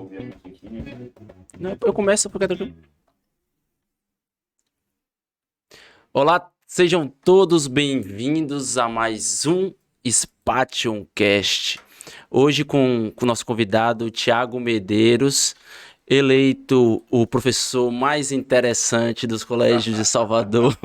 ouvir a musiquinha. Não, eu começo porque... Olá, sejam todos bem-vindos a mais um Spation Cast. Hoje com o nosso convidado, Thiago Medeiros, eleito o professor mais interessante dos colégios de Salvador.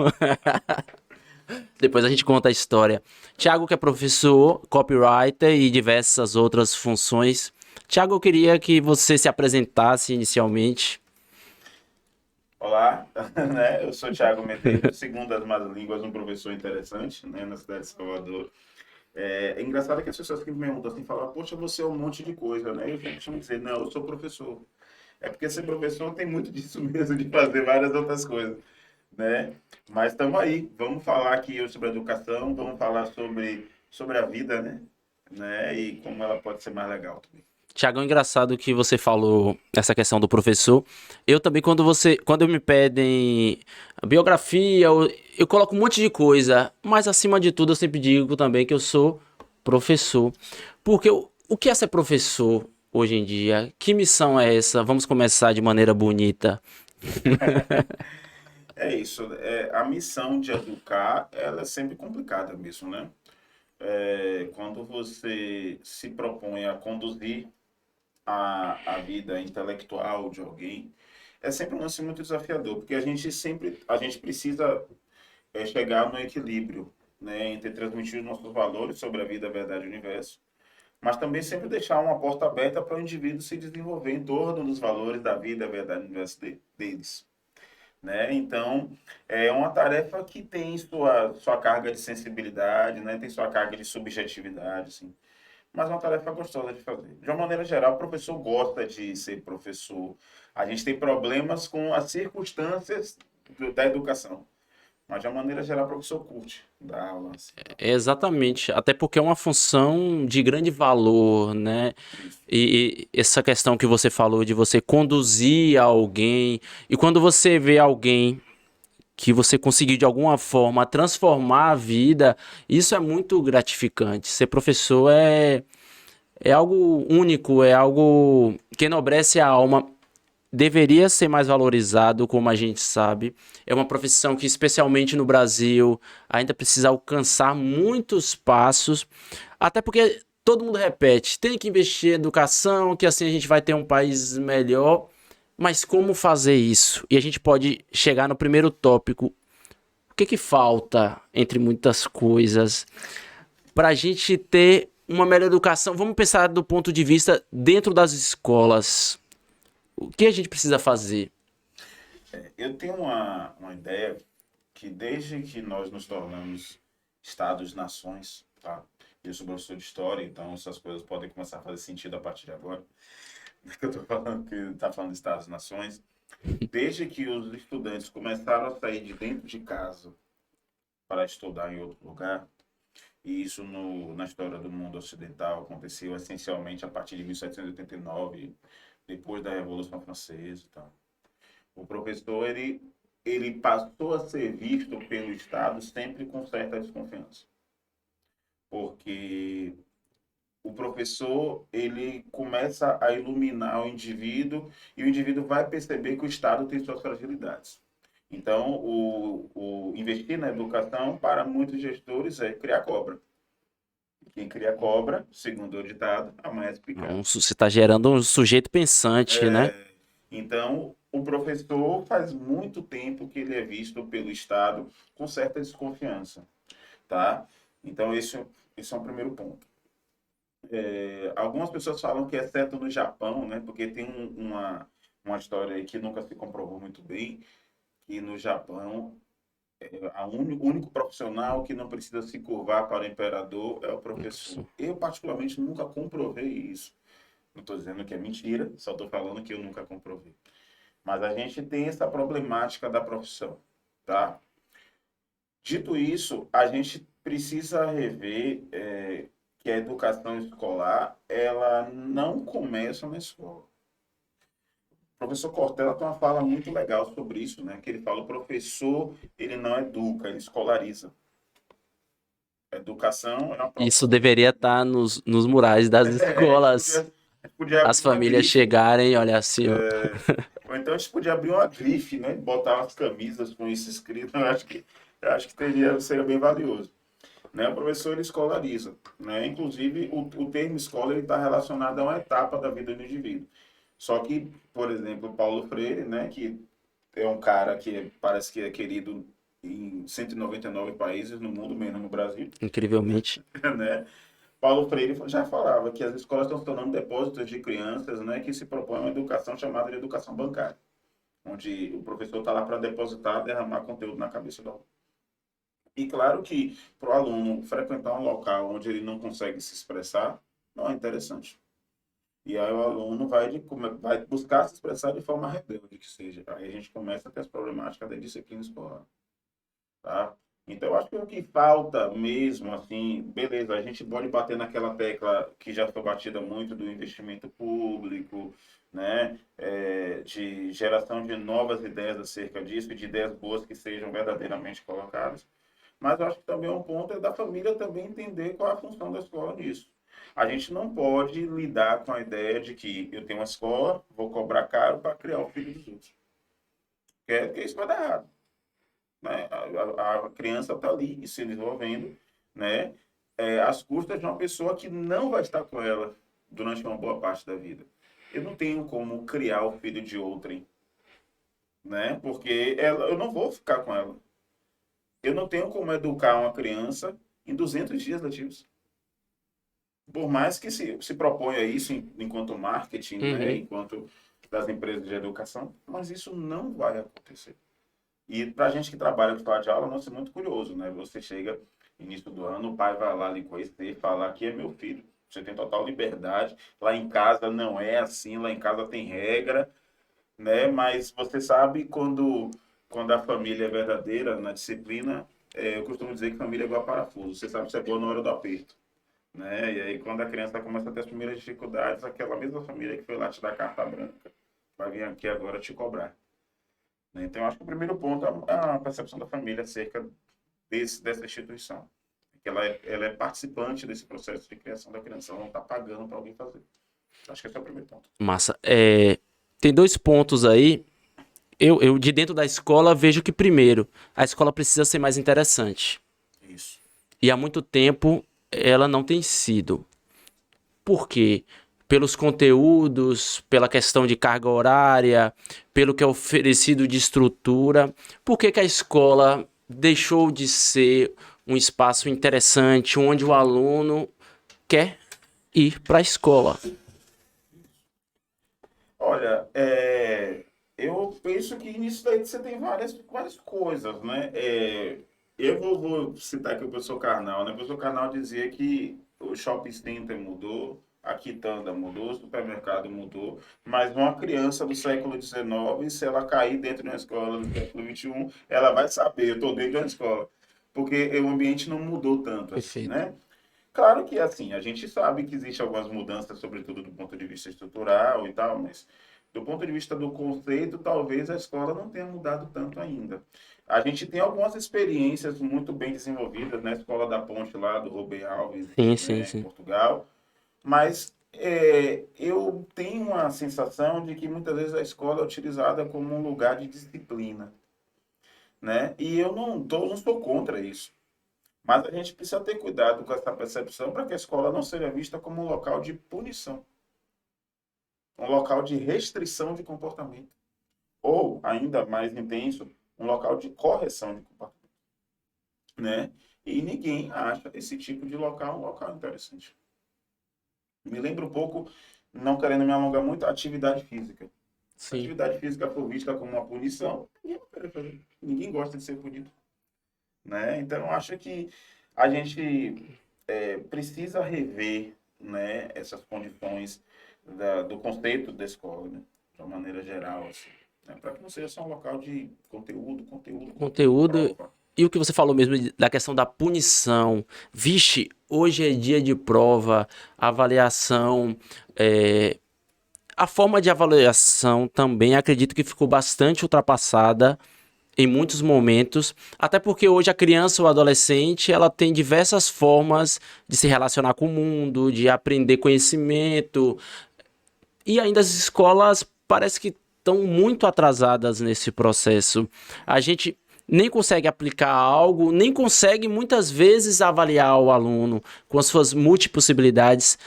Depois a gente conta a história. Thiago, que é professor, copywriter e diversas outras funções. Thiago, eu queria que você se apresentasse inicialmente. Olá, né? Eu sou Thiago Medeiros, segundo as más línguas, um professor interessante, né, na cidade de Salvador. É engraçado que as pessoas que me perguntam assim, falam, poxa, você é um monte de coisa, né? Eu sempre costumo dizer, não, eu sou professor. É porque ser professor tem muito disso mesmo, de fazer várias outras coisas, né? Mas estamos aí, vamos falar aqui hoje sobre educação, vamos falar sobre a vida, né? E como ela pode ser mais legal também. Tiagão, engraçado que você falou essa questão do professor. Eu também, quando me pedem biografia, eu coloco um monte de coisa, mas acima de tudo eu sempre digo também que eu sou professor. Porque o que é ser professor hoje em dia? Que missão é essa? Vamos começar de maneira bonita. É isso, a missão de educar, ela é sempre complicada mesmo, né? Quando você se propõe a conduzir a vida intelectual de alguém, é sempre um lance muito desafiador, porque a gente precisa chegar no equilíbrio, né, entre transmitir os nossos valores sobre a vida, a verdade e o universo, mas também sempre deixar uma porta aberta para o indivíduo se desenvolver em torno dos valores da vida, a verdade e o universo deles. Né? Então, é uma tarefa que tem sua carga de sensibilidade, né? Tem sua carga de subjetividade, assim, mas é uma tarefa gostosa de fazer. De uma maneira geral, o professor gosta de ser professor. A gente tem problemas com as circunstâncias da educação, mas de uma maneira geral, o professor curte dar aula. Assim, tá? Exatamente, até porque é uma função de grande valor, né? Isso. E essa questão que você falou de você conduzir alguém, e quando você vê alguém que você conseguiu de alguma forma transformar a vida, isso é muito gratificante. Ser professor é algo único, é algo que enobrece a alma. Deveria ser mais valorizado, como a gente sabe. É uma profissão que, especialmente no Brasil, ainda precisa alcançar muitos passos, até porque todo mundo repete, tem que investir em educação, que assim a gente vai ter um país melhor. Mas como fazer isso? E a gente pode chegar no primeiro tópico. O que falta, entre muitas coisas, para a gente ter uma melhor educação? Vamos pensar do ponto de vista dentro das escolas. O que a gente precisa fazer? Eu tenho uma ideia que desde que nós nos tornamos Estados-nações, tá? Eu sou professor de história, então essas coisas podem começar a fazer sentido a partir de agora. Que eu estou falando que está falando de Estados-nações. Desde que os estudantes começaram a sair de dentro de casa para estudar em outro lugar, e isso na história do mundo ocidental aconteceu essencialmente a partir de 1789, depois da Revolução Francesa e tal. O professor, ele passou a ser visto pelo Estado sempre com certa desconfiança. Porque o professor, ele começa a iluminar o indivíduo e o indivíduo vai perceber que o Estado tem suas fragilidades. Então, o investir na educação, para muitos gestores, é criar cobra. Quem cria cobra, segundo o ditado, amanhece picado. Você está gerando um sujeito pensante, né? Então, o professor faz muito tempo que ele é visto pelo Estado com certa desconfiança, tá? Então, esse é um primeiro ponto. Algumas pessoas falam que exceto no Japão, né? Porque tem uma história aí que nunca se comprovou muito bem, que no Japão, o único profissional que não precisa se curvar para o imperador é o professor. Eu, particularmente, nunca comprovei isso. Não estou dizendo que é mentira, só estou falando que eu nunca comprovei. Mas a gente tem essa problemática da profissão, tá? Dito isso, a gente precisa rever que a educação escolar, ela não começa na escola. O professor Cortella tem uma fala muito legal sobre isso, né? Que ele fala, o professor, ele não educa, ele escolariza. A educação é uma Isso profissão. deveria estar nos murais das escolas. podia As abrir uma famílias grife. chegarem, olha assim, ó. Ou então a gente podia abrir uma grife, né? Botar umas camisas com isso escrito. Eu acho que seria bem valioso. Né? O professor ele escolariza, né? Inclusive o termo escola ele está relacionado a uma etapa da vida do indivíduo. Só que, por exemplo, Paulo Freire, né? Que é um cara que parece que é querido em 199 países no mundo, menos no Brasil, Incrivelmente. né? Paulo Freire já falava que as escolas estão se tornando depósitos de crianças, né? Que se propõe uma educação chamada de educação bancária, onde o professor está lá para depositar, derramar conteúdo na cabeça do aluno. E claro que para o aluno frequentar um local onde ele não consegue se expressar, não é interessante. E aí o aluno vai buscar se expressar de forma rebelde, que seja. Aí a gente começa a ter as problemáticas da disciplina escolar, tá? Então, eu acho que o que falta mesmo, assim, beleza, a gente pode bater naquela tecla que já foi batida muito do investimento público, né, de geração de novas ideias acerca disso, de ideias boas que sejam verdadeiramente colocadas. Mas eu acho que também um ponto é da família também entender qual é a função da escola nisso. A gente não pode lidar com a ideia de que eu tenho uma escola, vou cobrar caro para criar o filho dos outros. Porque isso vai dar errado. Né? A criança está ali se desenvolvendo, né? Às custas de uma pessoa que não vai estar com ela durante uma boa parte da vida. Eu não tenho como criar o filho de outrem, né? Porque eu não vou ficar com ela. Eu não tenho como educar uma criança em 200 dias letivos. Por mais que se proponha isso enquanto marketing, né? Uhum. Enquanto das empresas de educação, mas isso não vai acontecer. E para a gente que trabalha com sala de aula, nossa, é muito curioso, né? Você chega início do ano, o pai vai lá lhe conhecer e falar que é meu filho. Você tem total liberdade. Lá em casa não é assim, lá em casa tem regra, né? Mas você sabe quando a família é verdadeira na disciplina, eu costumo dizer que família é igual a parafuso. Você sabe se é boa na hora do aperto, né? E aí quando a criança começa a ter as primeiras dificuldades, aquela mesma família que foi lá te dar carta branca vai vir aqui agora te cobrar. Né? Então, eu acho que o primeiro ponto é a percepção da família acerca dessa instituição. Que ela é participante desse processo de criação da criança, ela não está pagando para alguém fazer. Acho que esse é o primeiro ponto. Massa. Tem dois pontos aí. Eu, de dentro da escola, vejo que, primeiro, a escola precisa ser mais interessante. Isso. E há muito tempo ela não tem sido. Por quê? Pelos conteúdos, pela questão de carga horária, pelo que é oferecido de estrutura. Por que que a escola deixou de ser um espaço interessante onde o aluno quer ir para a escola? Olha, eu penso que nisso daí você tem várias coisas, né? Eu vou citar aqui o professor Karnal, né? O professor Karnal dizia que o shopping center mudou, a quitanda mudou, o supermercado mudou, mas uma criança do século XIX, se ela cair dentro de uma escola do século XXI, ela vai saber, eu estou dentro de uma escola, porque o ambiente não mudou tanto assim, Perfeito. né? Claro que, assim, a gente sabe que existem algumas mudanças, sobretudo do ponto de vista estrutural e tal, mas do ponto de vista do conceito, talvez a escola não tenha mudado tanto ainda. A gente tem algumas experiências muito bem desenvolvidas na Escola da Ponte lá do Rubem Alves, Sim, sim, né, em sim. Portugal, mas eu tenho uma sensação de que muitas vezes a escola é utilizada como um lugar de disciplina, né? E eu não sou contra isso. Mas a gente precisa ter cuidado com essa percepção para que a escola não seja vista como um local de punição, um local de restrição de comportamento. Ou, ainda mais intenso, um local de correção de comportamento. Né? E ninguém acha esse tipo de local um local interessante. Me lembra um pouco, não querendo me alongar muito, a atividade física. Se a Sim. atividade física for vista como uma punição, ninguém vai querer fazer. Ninguém gosta de ser punido. Né? Então, eu acho que a gente precisa rever, né, essas condições do conceito da escola, né, de uma maneira geral, assim, né, para que não seja só um local de conteúdo, conteúdo, conteúdo, Conteúdo. prova. E o que você falou mesmo da questão da punição. Vixe, hoje é dia de prova, avaliação. A forma de avaliação também acredito que ficou bastante ultrapassada em muitos momentos, até porque hoje a criança ou adolescente ela tem diversas formas de se relacionar com o mundo, de aprender conhecimento. E ainda as escolas parece que estão muito atrasadas nesse processo. A gente nem consegue aplicar algo, nem consegue muitas vezes avaliar o aluno com as suas multipossibilidades.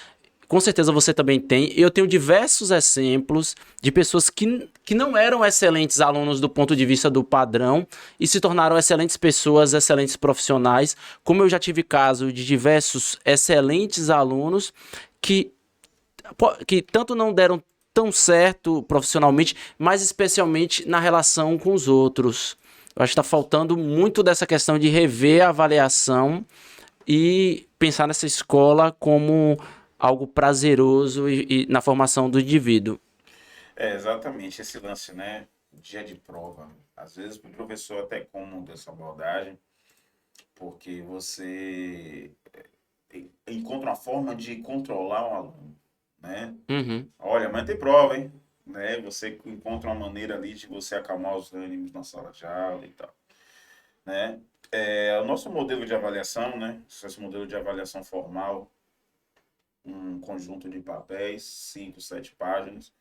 Com certeza você também tem. Eu tenho diversos exemplos de pessoas que não eram excelentes alunos do ponto de vista do padrão e se tornaram excelentes pessoas, excelentes profissionais. Como eu já tive caso de diversos excelentes alunos que, que tanto não deram tão certo profissionalmente, mas especialmente na relação com os outros. Eu acho que está faltando muito dessa questão de rever a avaliação e pensar nessa escola como algo prazeroso e na formação do indivíduo. Exatamente esse lance, né? Dia de prova. Às vezes para o professor até é cômodo essa abordagem, porque você encontra uma forma de controlar o aluno, né? Uhum. Olha, amanhã tem prova, hein? Né? Você encontra uma maneira ali de você acalmar os ânimos na sala de aula e tal, né? O nosso modelo de avaliação, né? Esse modelo de avaliação formal, um conjunto de papéis, 5, 7 páginas,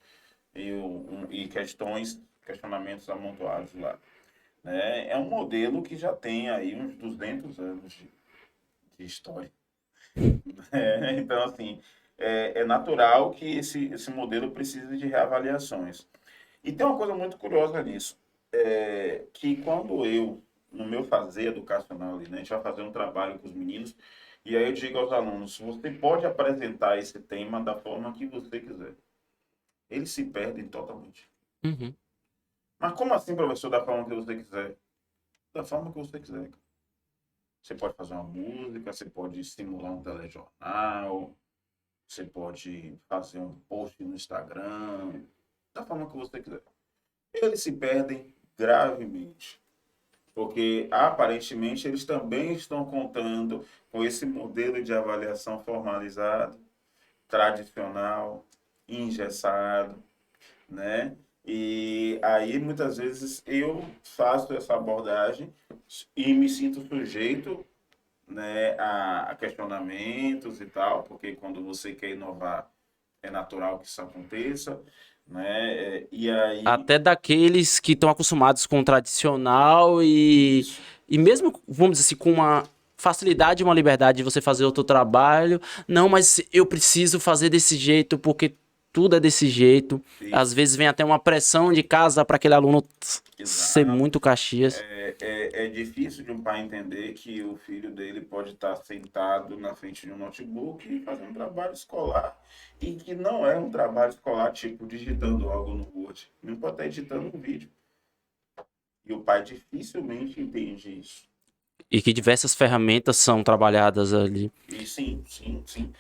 e questionamentos amontoados lá, né? É um modelo que já tem aí uns 200 anos de história. Então, assim, é natural que esse modelo precise de reavaliações. E tem uma coisa muito curiosa nisso, que quando no meu fazer educacional ali, né, a gente vai fazer um trabalho com os meninos, e aí eu digo aos alunos, você pode apresentar esse tema da forma que você quiser. Eles se perdem totalmente. Uhum. Mas como assim, professor, da forma que você quiser? Da forma que você quiser. Você pode fazer uma música, você pode simular um telejornal, você pode fazer um post no Instagram, da forma que você quiser. Eles se perdem gravemente, porque aparentemente eles também estão contando com esse modelo de avaliação formalizado, tradicional, engessado, né? E aí muitas vezes eu faço essa abordagem e me sinto sujeito, né, a questionamentos e tal, porque quando você quer inovar é natural que isso aconteça, né? E aí Até daqueles que estão acostumados com o tradicional isso, e mesmo, vamos dizer assim, com uma facilidade, uma liberdade de você fazer outro trabalho. Não, mas eu preciso fazer desse jeito porque tudo é desse jeito. Às isso, vezes vem até uma pressão de casa para aquele aluno ser exato. muito Caxias. É difícil de um pai entender que o filho dele pode estar sentado na frente de um notebook e fazendo um trabalho escolar e que não é um trabalho escolar tipo digitando algo no Word. Não pode estar editando um vídeo. E o pai dificilmente entende isso. E que diversas ferramentas são trabalhadas ali. E sim, sim, sim.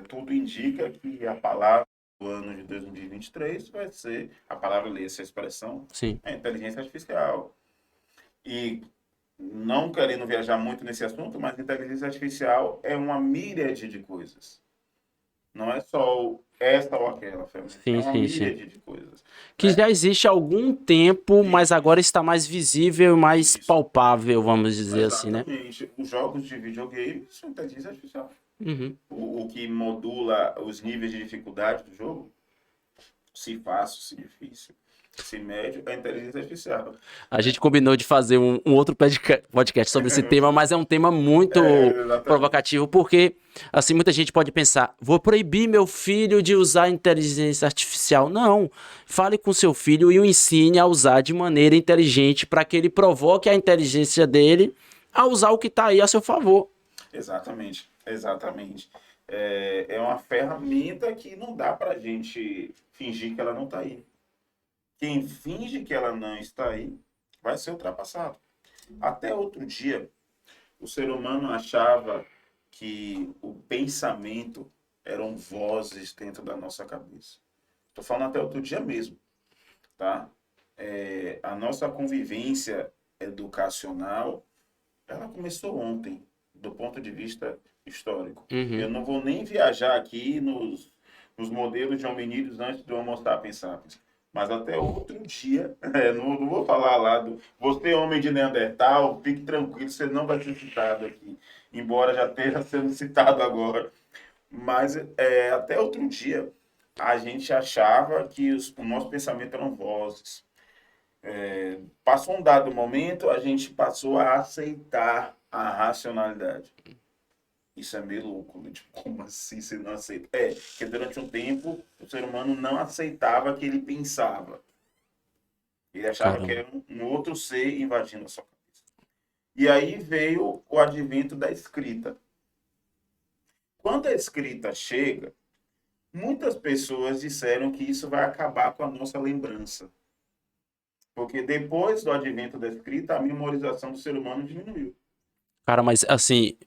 Tudo indica que a palavra do ano de 2023 vai ser, a palavra, essa expressão, Sim. é inteligência artificial. E não querendo viajar muito nesse assunto, mas inteligência artificial é uma míriade de coisas. Não é só essa ou aquela ferramenta, é Sim, uma sim, sim. míriade de coisas, Que né? já existe há algum tempo, mas agora Isso, está mais visível e mais isso. palpável, vamos dizer assim, né? Exatamente. Os jogos de videogame são inteligência artificial. Uhum. O que modula os níveis de dificuldade do jogo, se fácil, se difícil, se médio, é inteligência artificial. A gente combinou de fazer um outro podcast sobre esse tema, mas é um tema muito Exatamente. provocativo, porque assim muita gente pode pensar: vou proibir meu filho de usar inteligência artificial. Não, fale com seu filho e o ensine a usar de maneira inteligente para que ele provoque a inteligência dele a usar o que está aí a seu favor. Exatamente, exatamente. É uma ferramenta que não dá para a gente fingir que ela não está aí. Quem finge que ela não está aí vai ser ultrapassado. Até outro dia, o ser humano achava que o pensamento eram vozes dentro da nossa cabeça. Estou falando até outro dia mesmo, tá? A nossa convivência educacional, ela começou ontem, do ponto de vista histórico. Eu Uhum. não vou nem viajar aqui nos modelos de hominídeos antes do Homo sapiens sapiens. Mas até outro dia, não vou falar lá do. Você, homem de Neandertal, fique tranquilo, você não vai ser citado aqui. Embora já esteja sendo citado agora. Mas até outro dia, a gente achava que o nosso pensamento eram vozes. Passou um dado momento, a gente passou a aceitar a racionalidade. Isso é meio louco, né? Tipo, como assim você não aceita? Porque durante um tempo o ser humano não aceitava que ele pensava. Ele achava que Caramba. era um outro ser invadindo a sua cabeça. E aí veio o advento da escrita. Quando a escrita chega, muitas pessoas disseram que isso vai acabar com a nossa lembrança. Porque depois do advento da escrita, a memorização do ser humano diminuiu. Cara, mas assim,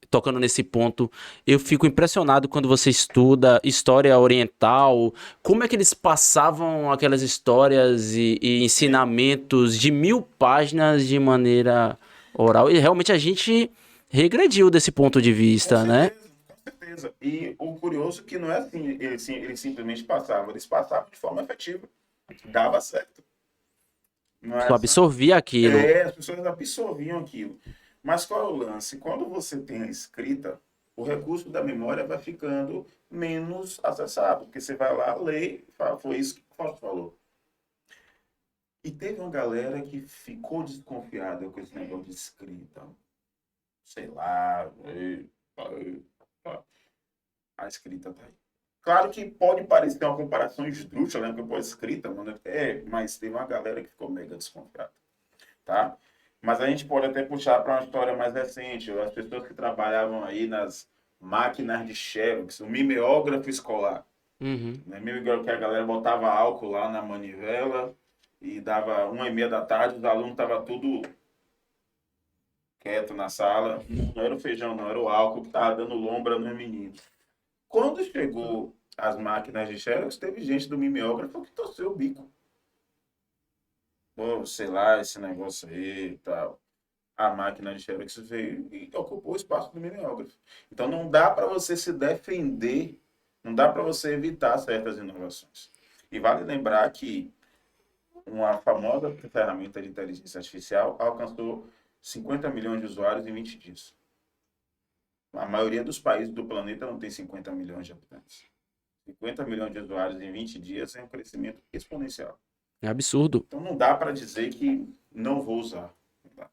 tocando nesse ponto, eu fico impressionado quando você estuda história oriental, como é que eles passavam aquelas histórias e ensinamentos de 1000 páginas de maneira oral. E realmente a gente regrediu desse ponto de Com vista, né? certeza, com certeza. E o curioso é que não é assim, eles simplesmente passavam, eles passavam de forma efetiva. Dava certo. Não é Tu assim? absorvia aquilo. As pessoas absorviam aquilo. Mas qual é o lance? Quando você tem a escrita, o recurso da memória vai ficando menos acessado, porque você vai lá, lê, e fala, foi isso que o Fausto falou. E teve uma galera que ficou desconfiada com esse negócio de escrita. Sei lá, a escrita tá aí. Claro que pode parecer uma comparação esdrúxula, né? Porque pô, escrita, mano, mas teve uma galera que ficou mega desconfiada, tá? Mas a gente pode até puxar para uma história mais recente. As pessoas que trabalhavam aí nas máquinas de Xerox, o mimeógrafo escolar. Uhum. Né? Mimeógrafo que a galera botava álcool lá na manivela e dava 1h30 da tarde, os alunos estavam tudo quieto na sala. Não era o feijão, não, era o álcool que estava dando lombra nos meninos. Quando chegou as máquinas de Xerox, teve gente do mimeógrafo que torceu o bico. Pô, sei lá, esse negócio aí e tal. A máquina de Xerox veio e ocupou o espaço do mimeógrafo. Então não dá para você se defender, não dá para você evitar certas inovações. E vale lembrar que uma famosa ferramenta de inteligência artificial alcançou 50 milhões de usuários em 20 dias. A maioria dos países do planeta não tem 50 milhões de habitantes. 50 milhões de usuários em 20 dias é um crescimento exponencial. É absurdo. Então não dá para dizer que não vou usar.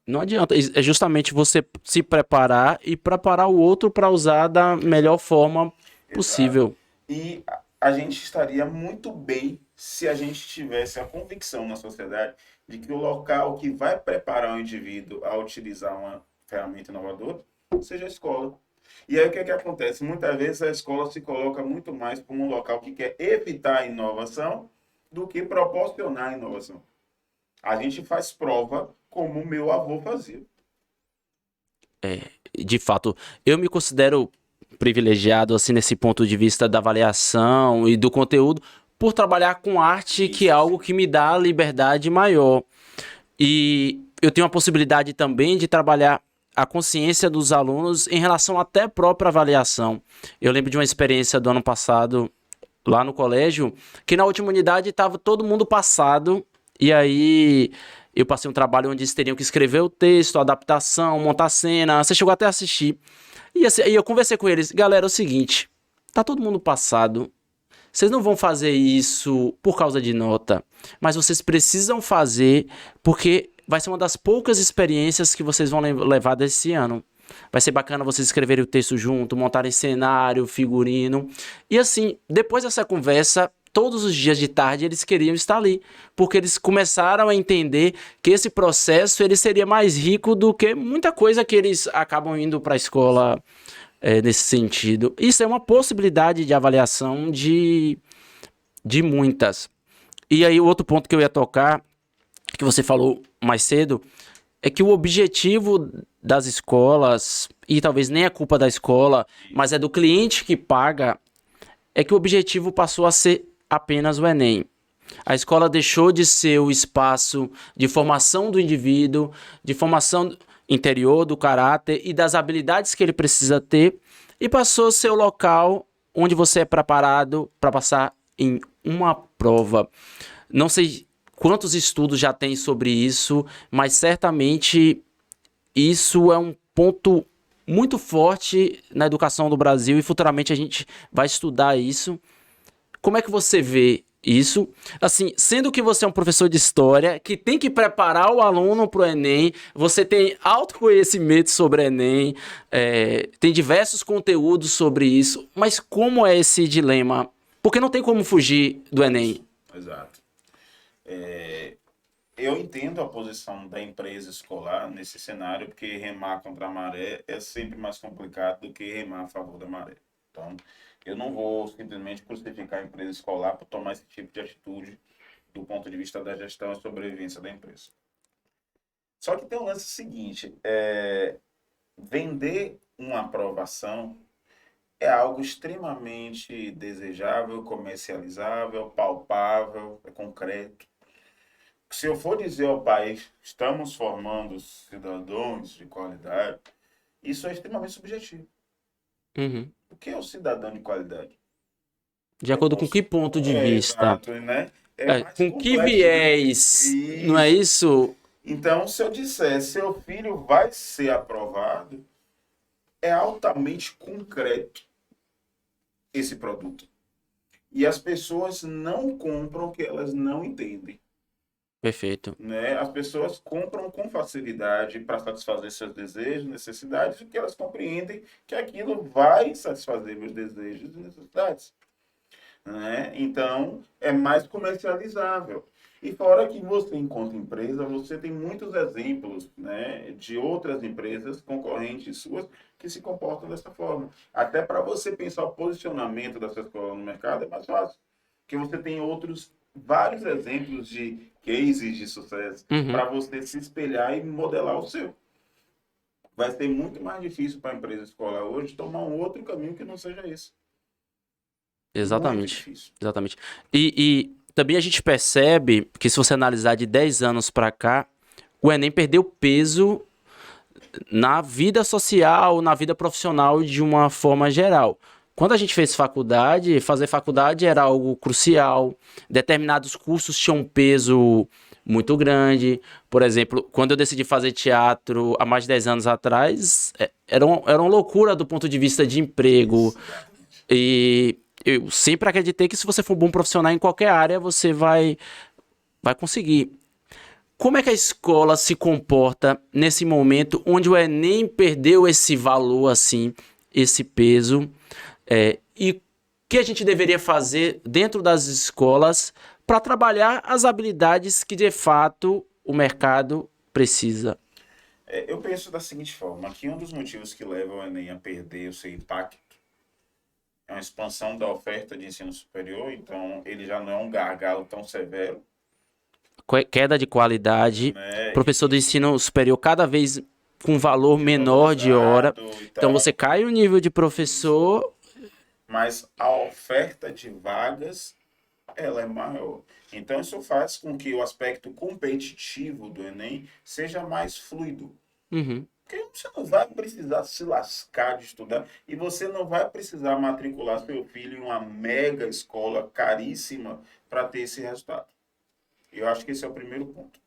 Não adianta. É justamente você se preparar e preparar o outro para usar da melhor forma Exato. possível. E a gente estaria muito bem se a gente tivesse a convicção na sociedade de que o local que vai preparar o indivíduo a utilizar uma ferramenta inovadora seja a escola. E aí o que é que acontece? Muitas vezes a escola se coloca muito mais como um local que quer evitar a inovação do que proporcionar a inovação. A gente faz prova como o meu avô fazia. De fato, eu me considero privilegiado assim nesse ponto de vista da avaliação e do conteúdo por trabalhar com arte, que é Isso, algo que me dá liberdade maior. E eu tenho a possibilidade também de trabalhar a consciência dos alunos em relação até à própria avaliação. Eu lembro de uma experiência do ano passado lá no colégio, que na última unidade estava todo mundo passado, e aí eu passei um trabalho onde eles teriam que escrever o texto, a adaptação, montar a cena. Você chegou até a assistir. E assim, aí eu conversei com eles, galera, é o seguinte, tá todo mundo passado, vocês não vão fazer isso por causa de nota, mas vocês precisam fazer porque vai ser uma das poucas experiências que vocês vão levar desse ano. Vai ser bacana vocês escreverem o texto junto, montarem cenário, figurino. E assim, depois dessa conversa, todos os dias de tarde eles queriam estar ali, porque eles começaram a entender que esse processo ele seria mais rico do que muita coisa que eles acabam indo para a escola nesse sentido. Isso é uma possibilidade de avaliação de muitas. E aí o outro ponto que eu ia tocar, que você falou mais cedo, é que o objetivo das escolas, e talvez nem é culpa da escola, mas é do cliente que paga, é que o objetivo passou a ser apenas o Enem. A escola deixou de ser o espaço de formação do indivíduo, de formação interior do caráter e das habilidades que ele precisa ter, e passou a ser o local onde você é preparado para passar em uma prova. Não sei quantos estudos já tem sobre isso, mas certamente isso é um ponto muito forte na educação do Brasil e futuramente a gente vai estudar isso. Como é que você vê isso? Assim, sendo que você é um professor de história que tem que preparar o aluno para o Enem, você tem autoconhecimento sobre o Enem, tem diversos conteúdos sobre isso, mas como é esse dilema? Porque não tem como fugir do Enem. Exato. Eu entendo a posição da empresa escolar nesse cenário, porque remar contra a maré é sempre mais complicado do que remar a favor da maré. Então, eu não vou simplesmente crucificar a empresa escolar por tomar esse tipo de atitude do ponto de vista da gestão e sobrevivência da empresa. Só que tem um lance seguinte, vender uma aprovação é algo extremamente desejável, comercializável, palpável, é concreto. Se eu for dizer ao país, estamos formando cidadãos de qualidade, isso é extremamente subjetivo. Uhum. O que é o cidadão de qualidade? De acordo com que ponto de vista? Exato, né? É mais Com que complexo do que viés? Não é isso. isso? Então, se eu disser, seu filho vai ser aprovado, é altamente concreto esse produto. E as pessoas não compram o que elas não entendem. Perfeito. Né? As pessoas compram com facilidade para satisfazer seus desejos, necessidades, porque elas compreendem que aquilo vai satisfazer meus desejos e necessidades. Né? Então, é mais comercializável. E fora que você, enquanto empresa, você tem muitos exemplos, né, de outras empresas concorrentes suas que se comportam dessa forma. Até para você pensar o posicionamento da sua escola no mercado é mais fácil. Porque você tem vários exemplos de cases de sucesso Uhum. para você se espelhar e modelar o seu. Vai ser muito mais difícil para a empresa escolar hoje tomar um outro caminho que não seja esse. Muito Exatamente. difícil. Exatamente. E também a gente percebe que se você analisar de 10 anos para cá, o Enem perdeu peso na vida social, na vida profissional de uma forma geral. Quando a gente fez faculdade, fazer faculdade era algo crucial. Determinados cursos tinham um peso muito grande. Por exemplo, quando eu decidi fazer teatro há mais de 10 anos atrás, era uma loucura do ponto de vista de emprego. Exatamente. E eu sempre acreditei que se você for um bom profissional em qualquer área, você vai conseguir. Como é que a escola se comporta nesse momento onde o Enem perdeu esse valor, assim, esse peso? E o que a gente deveria fazer dentro das escolas para trabalhar as habilidades que de fato o mercado precisa? Eu penso da seguinte forma, que um dos motivos que leva o Enem a perder o seu impacto é uma expansão da oferta de ensino superior, então ele já não é um gargalo tão severo, Queda de qualidade, né? professor do ensino superior cada vez com valor menor de hora. Desvalorizado e Então tal. você cai o nível de Isso. professor. Mas a oferta de vagas, ela é maior. Então isso faz com que o aspecto competitivo do Enem seja mais fluido. Uhum, Porque você não vai precisar se lascar de estudar e você não vai precisar matricular seu filho em uma mega escola caríssima para ter esse resultado. Eu acho que esse é o primeiro ponto.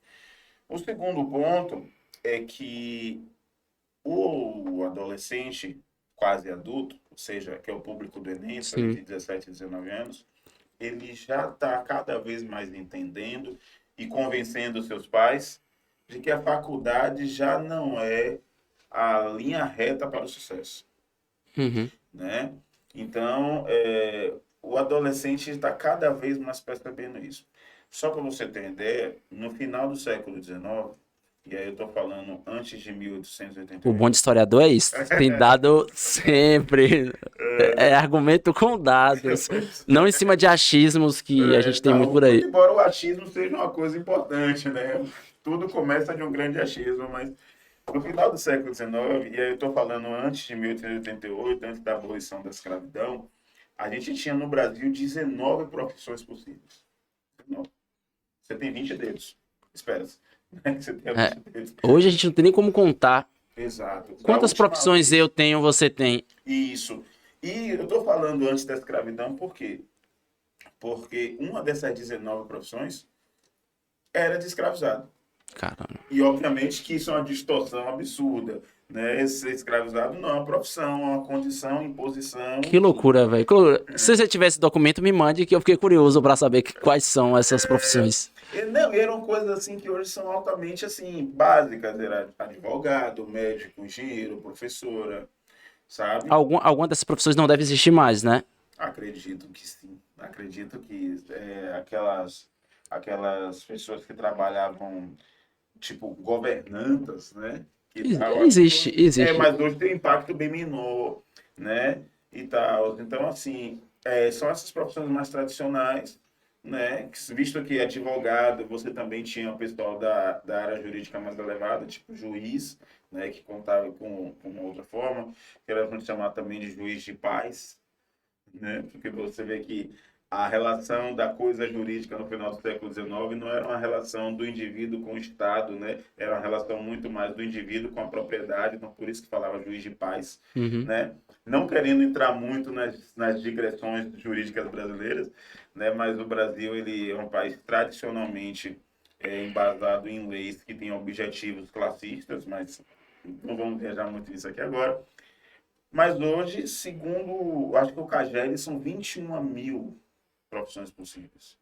O segundo ponto é que o adolescente quase adulto, ou seja, que é o público do Enem, entre sim. 17 e 19 anos, ele já está cada vez mais entendendo e convencendo seus pais de que a faculdade já não é a linha reta para o sucesso, Uhum. né? Então, o adolescente está cada vez mais percebendo isso. Só para você ter ideia, no final do século XIX, e aí eu estou falando antes de O bom de 1888, historiador é isso. Tem dado sempre. É argumento com dados. Não em cima de achismos que a gente tem muito não, por muito aí. embora o achismo seja uma coisa importante, né? Tudo começa de um grande achismo, mas no final do século XIX, e aí eu estou falando antes de 1888, antes da abolição da escravidão, a gente tinha no Brasil 19 profissões possíveis. Não, você tem 20 dedos. Espera, né? Você tem É, 20 dedos. hoje a gente não tem nem como contar Exato. Da quantas última profissões eu vez, tenho, você tem. isso. E eu estou falando antes da escravidão por quê? Porque uma dessas 19 profissões era de escravizado. Caramba. E obviamente que isso é uma distorção absurda. né? Ser escravizado não é uma profissão, é uma condição, imposição. Que loucura, velho. Se você tivesse documento, me mande que eu fiquei curioso para saber quais são essas profissões. Não, e eram coisas assim que hoje são altamente assim básicas, era advogado, médico, engenheiro, professora, sabe? Alguma dessas profissões não deve existir mais, né? Acredito que sim. Acredito que aquelas pessoas que trabalhavam tipo governantas, né? Que tal, acho Existe, que existe. mas hoje tem um impacto bem menor, né? E tal. Então, assim, são essas profissões mais tradicionais, né? Visto que advogado, você também tinha o pessoal da área jurídica mais elevada, tipo juiz, né? Que contava com uma outra forma, que era chamar também de juiz de paz, né? Porque você vê que a relação da coisa jurídica no final do século XIX não era uma relação do indivíduo com o Estado, né? Era uma relação muito mais do indivíduo com a propriedade, então por isso que falava juiz de paz, Uhum. né? Não querendo entrar muito nas digressões jurídicas brasileiras, né? Mas o Brasil ele é um país tradicionalmente embasado em leis que têm objetivos classistas, mas não vamos viajar muito nisso aqui agora. Mas hoje, segundo, acho que o CAGED, são 21 mil profissões possíveis.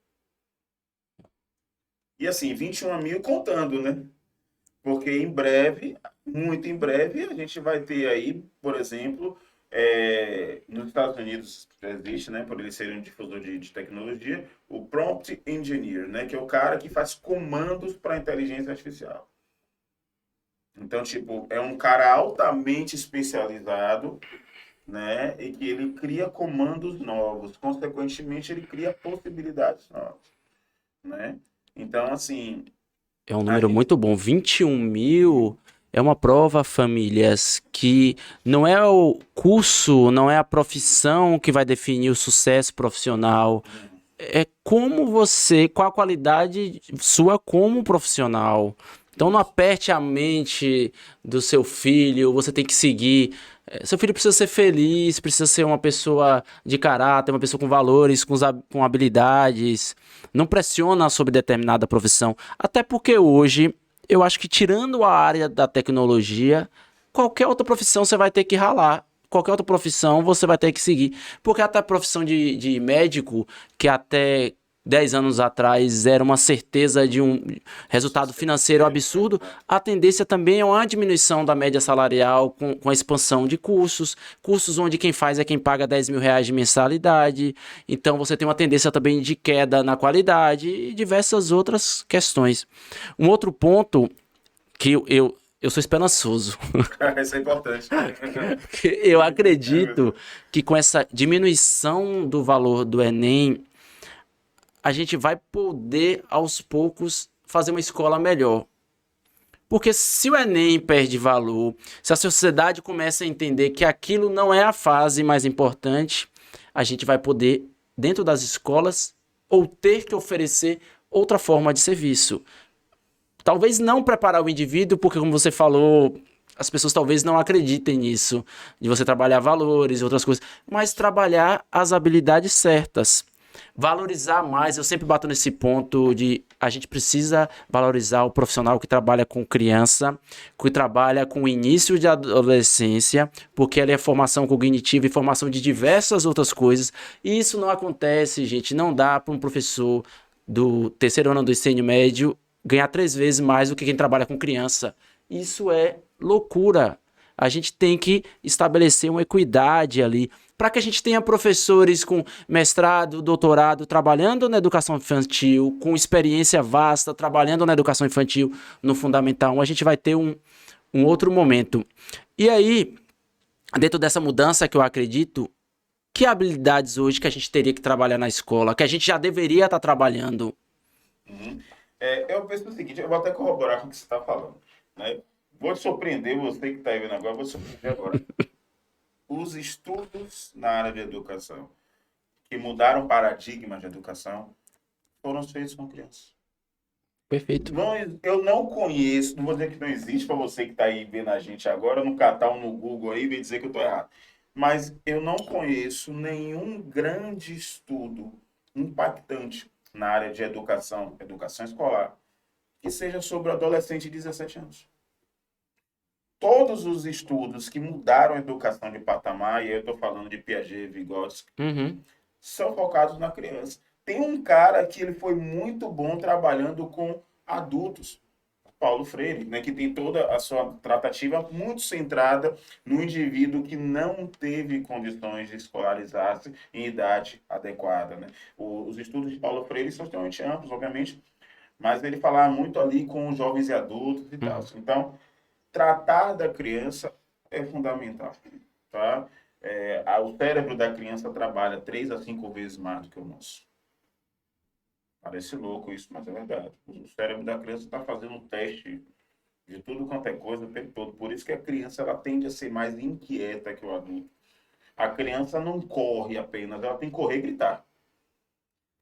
E assim, 21 mil contando, né? Porque em breve, muito em breve, a gente vai ter aí, por exemplo, nos Estados Unidos existe, né, por eles serem um difusor de tecnologia, o Prompt Engineer, né, que é o cara que faz comandos para a inteligência artificial. Então, tipo, é um cara altamente especializado, né? E que ele cria comandos novos, consequentemente ele cria possibilidades novas, né? Então, assim, É um a número gente muito bom. 21.000 é uma prova, famílias, que não é o curso, não é a profissão que vai definir o sucesso profissional. É como você, qual a qualidade sua como profissional. Então não isso, aperte a mente do seu filho, você tem que seguir. Seu filho precisa ser feliz, precisa ser uma pessoa de caráter, uma pessoa com valores, com habilidades. Não pressiona sobre determinada profissão. Até porque hoje, eu acho que tirando a área da tecnologia, qualquer outra profissão você vai ter que ralar. Qualquer outra profissão você vai ter que seguir. Porque até a profissão de médico, que até 10 anos atrás era uma certeza de um resultado financeiro absurdo, a tendência também é uma diminuição da média salarial com a expansão de cursos, cursos onde quem faz é quem paga R$ 10.000 de mensalidade, então você tem uma tendência também de queda na qualidade e diversas outras questões. Um outro ponto que eu sou esperançoso. isso é importante. Eu acredito que com essa diminuição do valor do Enem, a gente vai poder, aos poucos, fazer uma escola melhor. Porque se o Enem perde valor, se a sociedade começa a entender que aquilo não é a fase mais importante, a gente vai poder, dentro das escolas, ou ter que oferecer outra forma de serviço. Talvez não preparar o indivíduo, porque, como você falou, as pessoas talvez não acreditem nisso, de você trabalhar valores e outras coisas, mas trabalhar as habilidades certas. Valorizar mais, eu sempre bato nesse ponto de a gente precisa valorizar o profissional que trabalha com criança, que trabalha com o início de adolescência, porque ele é formação cognitiva e formação de diversas outras coisas. E isso não acontece, gente, não dá para um professor do terceiro ano do ensino médio ganhar 3 vezes mais do que quem trabalha com criança. Isso é loucura. A gente tem que estabelecer uma equidade ali para que a gente tenha professores com mestrado, doutorado, trabalhando na educação infantil, com experiência vasta, trabalhando na educação infantil no Fundamental 1. A gente vai ter um outro momento. E aí, dentro dessa mudança que eu acredito, que habilidades hoje que a gente teria que trabalhar na escola, que a gente já deveria estar trabalhando? Uhum. Eu penso o seguinte, eu vou até corroborar com o que você está falando, né? Vou te surpreender, você que está aí vendo agora, vou te surpreender agora. Os estudos na área de educação que mudaram paradigmas de educação foram feitos com crianças. Perfeito. Não, eu não conheço, não vou dizer que não existe para você que está aí vendo a gente agora, no catar um no Google aí, vem dizer que eu estou errado. Mas eu não conheço nenhum grande estudo impactante na área de educação escolar, que seja sobre adolescente de 17 anos. todos os estudos que mudaram a educação de patamar, e aí eu estou falando de Piaget, Vygotsky, Uhum. são focados na criança. Tem um cara que ele foi muito bom trabalhando com adultos, Paulo Freire, né, que tem toda a sua tratativa muito centrada no indivíduo que não teve condições de escolarizar-se em idade adequada. Né? Os estudos de Paulo Freire são extremamente amplos, obviamente, mas ele falava muito ali com os jovens e adultos e tal. Uhum. Então, tratar da criança é fundamental. Tá? O cérebro da criança trabalha 3 a 5 vezes mais do que o nosso. Parece louco isso, mas é verdade. O cérebro da criança está fazendo um teste de tudo quanto é coisa o tempo todo. Por isso que a criança ela tende a ser mais inquieta que o adulto. A criança não corre apenas, ela tem que correr e gritar.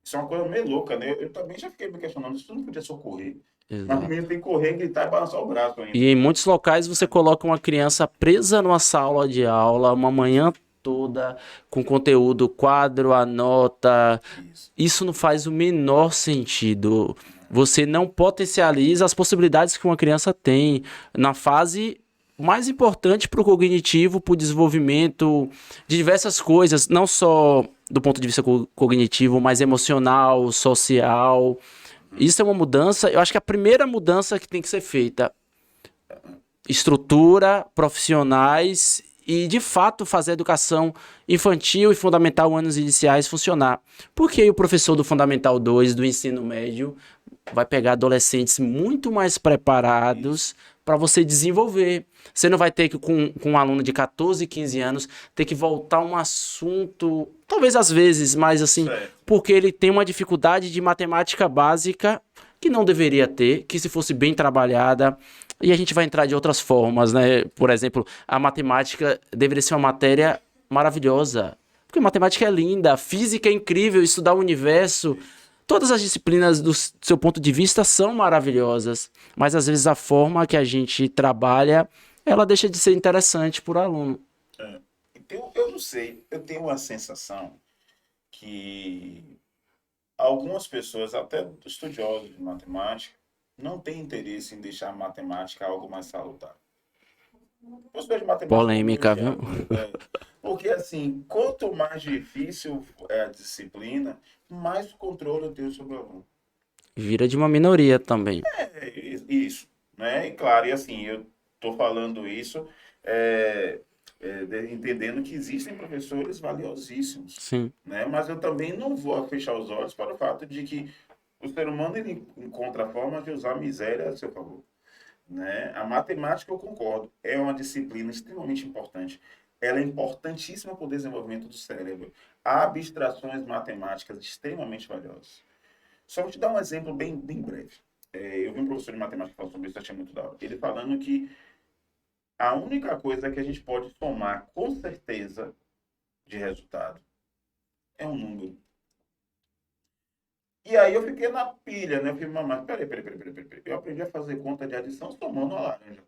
Isso é uma coisa meio louca, né? Eu também já fiquei me questionando, isso não podia só correr. Mas o Exato. menino tem que correr, gritar e balançar o braço ainda. E em muitos locais você coloca uma criança presa numa sala de aula uma manhã toda com conteúdo, quadro, anota. Isso. Isso não faz o menor sentido. Você não potencializa as possibilidades que uma criança tem na fase mais importante para o cognitivo, para o desenvolvimento de diversas coisas, não só do ponto de vista cognitivo, mas emocional, social. Isso é uma mudança. Eu acho que a primeira mudança que tem que ser feita estrutura, profissionais e, de fato, fazer a educação infantil e fundamental anos iniciais funcionar. Porque aí o professor do Fundamental 2 do ensino médio vai pegar adolescentes muito mais preparados para você desenvolver. Você não vai ter que, com um aluno de 14, 15 anos, ter que voltar um assunto, talvez às vezes, mas assim, Certo. porque ele tem uma dificuldade de matemática básica que não deveria ter, que se fosse bem trabalhada, e a gente vai entrar de outras formas, né? Por exemplo, a matemática deveria ser uma matéria maravilhosa, porque matemática é linda, física é incrível, estudar o universo, todas as disciplinas do seu ponto de vista são maravilhosas, mas às vezes a forma que a gente trabalha, ela deixa de ser interessante para o aluno. Então, eu não sei, eu tenho uma sensação que algumas pessoas, até estudiosos de matemática, não têm interesse em deixar a matemática algo mais salutar. Professor de matemática não Polêmica, viu? elogiado. Porque, assim, quanto mais difícil é a disciplina, mais controle eu tenho sobre o aluno. Vira de uma minoria também. Isso, né? E claro, e assim, eu estou falando isso é, entendendo que existem professores valiosíssimos, Sim. né? Mas eu também não vou fechar os olhos para o fato de que o ser humano ele encontra formas de usar a miséria a seu favor, né? A matemática, eu concordo, é uma disciplina extremamente importante. Ela é importantíssima para o desenvolvimento do cérebro. Há abstrações matemáticas extremamente valiosas. Só vou te dar um exemplo bem breve. Eu vi um professor de matemática falar sobre isso, achei muito da hora. Ele falando que a única coisa que a gente pode somar com certeza de resultado é um número. E aí eu fiquei na pilha, né? Eu falei, mas peraí. Eu aprendi a fazer conta de adição somando a laranja.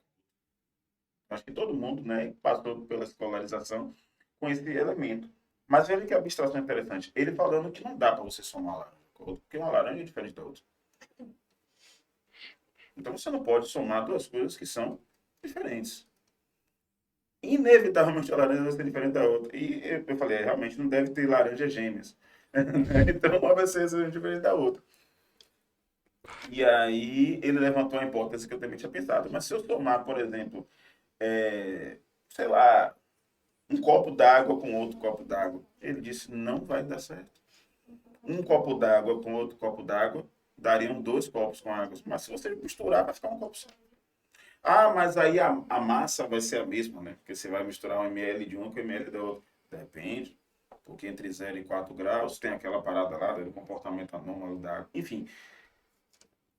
Acho que todo mundo, né, passou pela escolarização com esse elemento. Mas veja que a abstração é interessante. Ele falando que não dá para você somar laranja com outra, porque uma laranja é diferente da outra. Então você não pode somar duas coisas que são diferentes. Inevitavelmente a laranja vai ser diferente da outra. E eu falei, realmente não deve ter laranja gêmeas. Então uma vai ser diferente da outra. E aí ele levantou a hipótese que eu também tinha pensado. Mas se eu somar, por exemplo, sei lá, um copo d'água com outro copo d'água, ele disse, não vai dar certo. Um copo d'água com outro copo d'água dariam 2 copos com água. Mas se você misturar, vai ficar um copo só. Ah, mas aí a massa vai ser a mesma, né? Porque você vai misturar 1 ml de um com 1 ml do outro. Depende. Porque entre 0 e 4 graus tem aquela parada lá do comportamento anômalo da água. Enfim,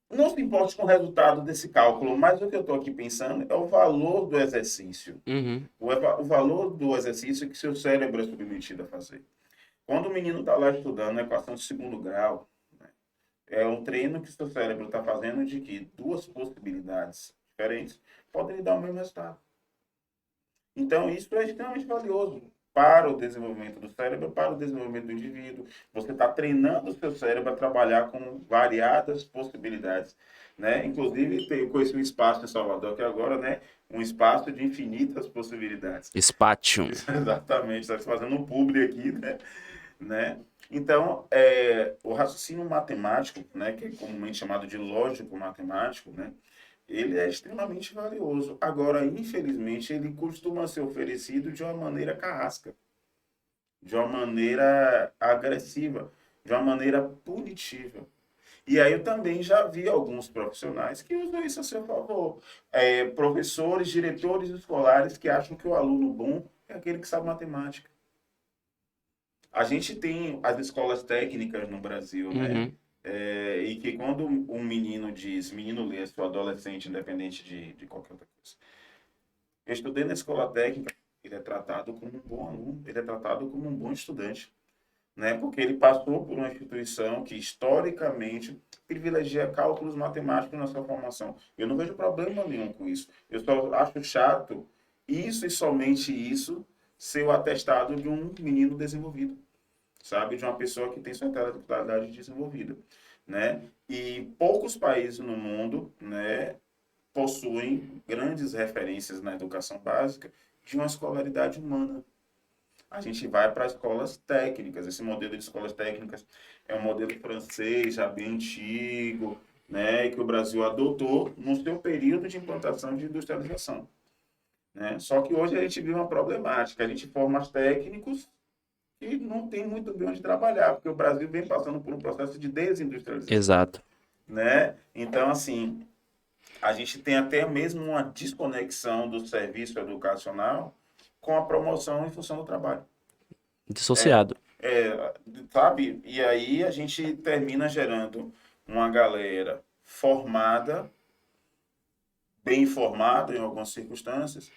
não se importe com o resultado desse cálculo, mas o que eu estou aqui pensando é o valor do exercício. Uhum. O valor do exercício que seu cérebro é submetido a fazer. Quando o menino está lá estudando a equação de segundo grau, né, é um treino que seu cérebro está fazendo de que duas possibilidades diferentes podem lhe dar o mesmo resultado. Então, isso é extremamente valioso. para o desenvolvimento do cérebro, para o desenvolvimento do indivíduo. Você está treinando o seu cérebro a trabalhar com variadas possibilidades, né? Inclusive, eu conheci um espaço em Salvador que agora, né? Um espaço de infinitas possibilidades. Spatium. Exatamente, está fazendo um publi aqui, né? Então, o raciocínio matemático, né, que é comumente chamado de lógico matemático, né, ele é extremamente valioso. Agora, infelizmente, ele costuma ser oferecido de uma maneira carrasca, de uma maneira agressiva, de uma maneira punitiva. E aí eu também já vi alguns profissionais que usam isso a seu favor. Professores, diretores escolares que acham que o aluno bom é aquele que sabe matemática. A gente tem as escolas técnicas no Brasil, né? Uhum. E que quando um menino diz, menino lê, sou adolescente, independente de qualquer outra coisa. Eu estudei na escola técnica, ele é tratado como um bom aluno, ele é tratado como um bom estudante, né? Porque ele passou por uma instituição que historicamente privilegia cálculos matemáticos na sua formação. Eu não vejo problema nenhum com isso. Eu só acho chato isso e somente isso ser o atestado de um menino desenvolvido, sabe? De uma pessoa que tem sua intelectualidade desenvolvida, né? E poucos países no mundo, né, possuem grandes referências na educação básica de uma escolaridade humana. A gente vai para escolas técnicas. Esse modelo de escolas técnicas é um modelo francês, já bem antigo, né, que o Brasil adotou no seu período de implantação de industrialização, né? Só que hoje a gente vive uma problemática. A gente forma técnicos que não tem muito bem onde trabalhar, porque o Brasil vem passando por um processo de desindustrialização, Exato. né? Então, assim, a gente tem até mesmo uma desconexão do serviço educacional com a promoção em função do trabalho. Dissociado. É, sabe? E aí a gente termina gerando uma galera formada, bem formada em algumas circunstâncias,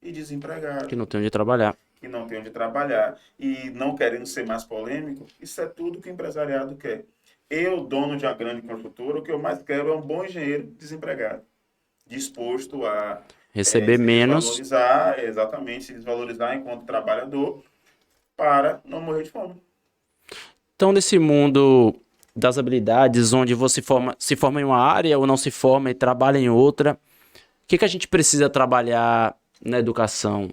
e Que desempregada, não tem onde trabalhar. que não tem onde trabalhar. E não querendo ser mais polêmico, isso é tudo que o empresariado quer. Eu, dono de uma grande construtora, o que eu mais quero é um bom engenheiro desempregado, disposto a Receber se menos. desvalorizar, exatamente, se desvalorizar enquanto trabalhador, para não morrer de fome. Então, nesse mundo das habilidades, onde você se forma em uma área ou não se forma e trabalha em outra, o que que a gente precisa trabalhar na educação?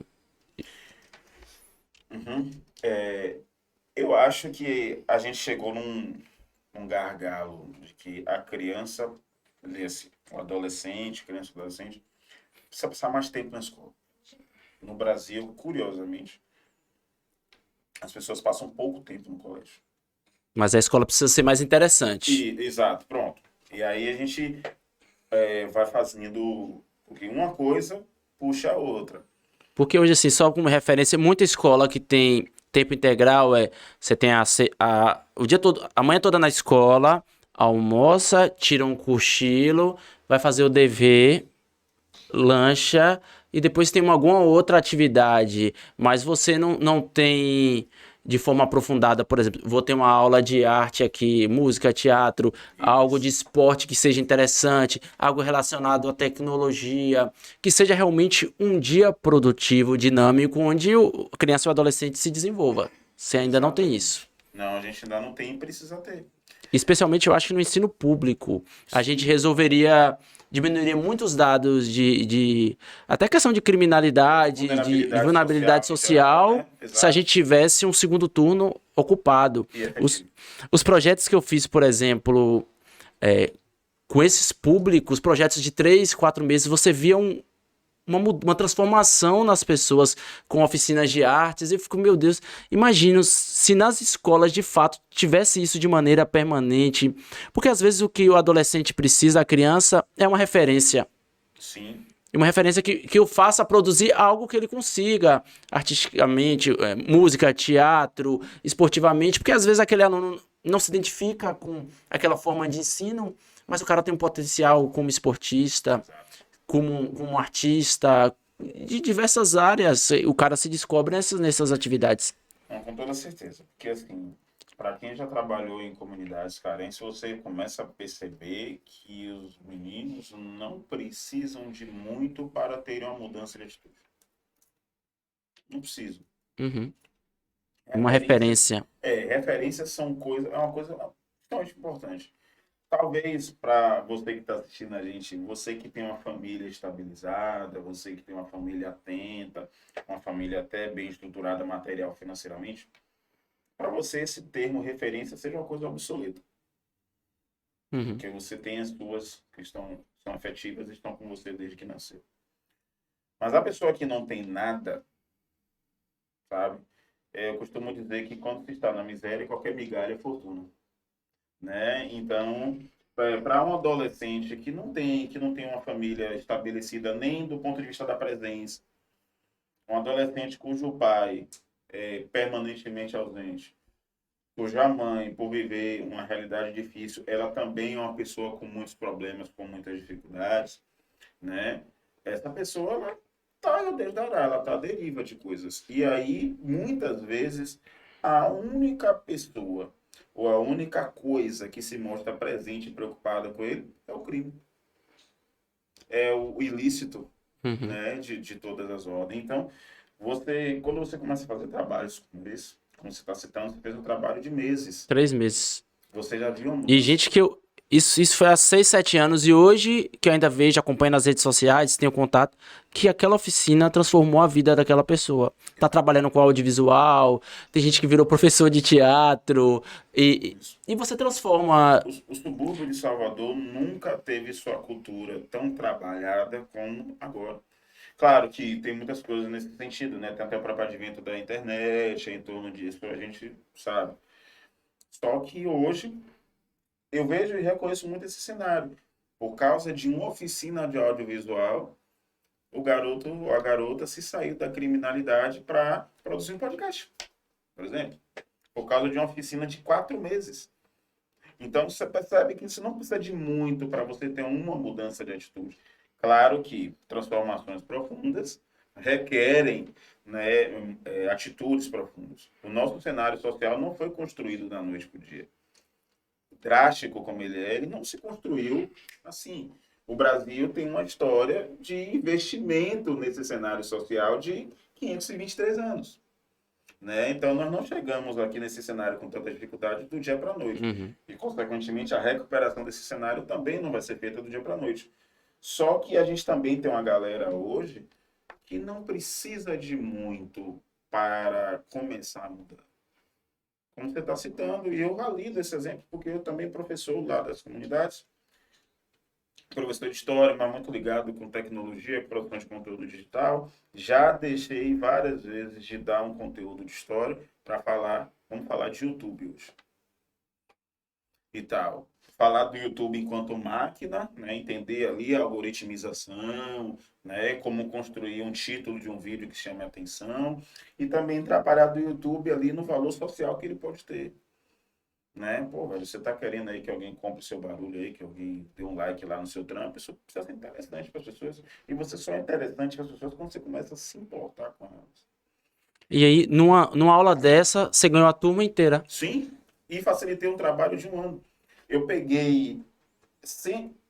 Uhum. Eu acho que a gente chegou num gargalo de que a criança, o adolescente, criança e adolescente, precisa passar mais tempo na escola. No Brasil, curiosamente, as pessoas passam pouco tempo no colégio. Mas a escola precisa ser mais interessante. Exato, pronto. E aí a gente vai fazendo, porque uma coisa puxa a outra. Porque hoje, assim, só como referência, muita escola que tem tempo integral você tem o dia todo, a manhã toda na escola, almoça, tira um cochilo, vai fazer o dever, lancha e depois tem alguma outra atividade, mas você não tem de forma aprofundada, por exemplo, vou ter uma aula de arte aqui, música, teatro, algo de Isso. esporte que seja interessante, algo relacionado à tecnologia, que seja realmente um dia produtivo, dinâmico, onde a criança ou o adolescente se desenvolva. Você ainda não tem isso. Exatamente. Não, a gente ainda não tem e precisa ter. Especialmente, eu acho que no ensino público, a gente Sim, diminuiria muitos dados até questão de criminalidade, de vulnerabilidade vulnerabilidade social em geral, social, né? se a Exato. gente tivesse um segundo turno ocupado. E Os, efetivo. os projetos que eu fiz, por exemplo, com esses públicos, projetos de 3, 4 meses, você via uma transformação nas pessoas com oficinas de artes. E eu fico, meu Deus, imagino se nas escolas de fato tivesse isso de maneira permanente. Porque às vezes o que o adolescente precisa, a criança, é uma referência. Sim, E uma referência que o faça produzir algo que ele consiga, artisticamente, música, teatro, esportivamente, porque às vezes aquele aluno não se identifica com aquela forma de ensino, mas o cara tem um potencial como esportista, exato. como artista, de diversas áreas, o cara se descobre nessas atividades. Não, com toda certeza. Porque, assim, para quem já trabalhou em comunidades carentes, você começa a perceber que os meninos não precisam de muito para terem uma mudança de atitude. Não precisam. Uhum. Uma Referências, referência. referências são coisas, é uma coisa extremamente importante. Talvez para você que está assistindo a gente, você que tem uma família estabilizada, você que tem uma família atenta, uma família até bem estruturada material financeiramente, para você esse termo referência seja uma coisa obsoleta, Uhum. porque você tem as suas que são afetivas e estão com você desde que nasceu. Mas a pessoa que não tem nada, sabe? Eu costumo dizer que quando se está na miséria, qualquer migalha é fortuna, né? Então, para um adolescente que não tem uma família estabelecida nem do ponto de vista da presença, um adolescente cujo pai é permanentemente ausente, cuja mãe, por viver uma realidade difícil, ela também é uma pessoa com muitos problemas, com muitas dificuldades, né? Essa pessoa, ela tá, Deus dará, ela tá à deriva de coisas. E aí, muitas vezes, a única pessoa ou a única coisa que se mostra presente e preocupada com ele é o crime, é o ilícito, Uhum. né, de todas as ordens. Então, quando você começa a fazer trabalhos como esse, como você está citando, você fez um trabalho de meses. 3 meses. Você já viu a E mudança. gente que eu. Isso foi há 6, 7 anos. E hoje, que eu ainda vejo, acompanho nas redes sociais, tenho contato, que aquela oficina transformou a vida daquela pessoa. Tá trabalhando com audiovisual, tem gente que virou professor de teatro. E, Isso. e você transforma. O subúrbio de Salvador nunca teve sua cultura tão trabalhada como agora. Claro que tem muitas coisas nesse sentido, né? Tem até o próprio advento da internet, em torno disso, a gente sabe. Só que hoje eu vejo e reconheço muito esse cenário. Por causa de uma oficina de audiovisual, o garoto ou a garota se saiu da criminalidade para produzir um podcast, por exemplo. Por causa de uma oficina de 4 meses. Então você percebe que você não precisa de muito para você ter uma mudança de atitude. Claro que transformações profundas requerem, né, atitudes profundas. O nosso cenário social não foi construído da noite para o dia. Drástico como ele não se construiu assim. O Brasil tem uma história de investimento nesse cenário social de 523 anos. Né? Então, nós não chegamos aqui nesse cenário com tanta dificuldade do dia para a noite. Uhum. E, consequentemente, a recuperação desse cenário também não vai ser feita do dia para a noite. Só que a gente também tem uma galera hoje que não precisa de muito para começar a mudar. Como você está citando, e eu valido esse exemplo porque eu também professor lá das comunidades, professor de história, mas muito ligado com tecnologia, produção de conteúdo digital. Já deixei várias vezes de dar um conteúdo de história para falar, vamos falar de YouTube hoje e tal. Falar do YouTube enquanto máquina, né? Entender ali a algoritmização, né? Como construir um título de um vídeo que chame a atenção e também trabalhar do YouTube ali no valor social que ele pode ter. Né? Pô, velho, você tá querendo aí que alguém compre o seu barulho aí, que alguém dê um like lá no seu trampo, isso precisa ser interessante para as pessoas. E você só é interessante para as pessoas quando você começa a se importar com elas. E aí, numa aula dessa, você ganhou a turma inteira. Sim, e facilitei um trabalho de um ano. Eu peguei,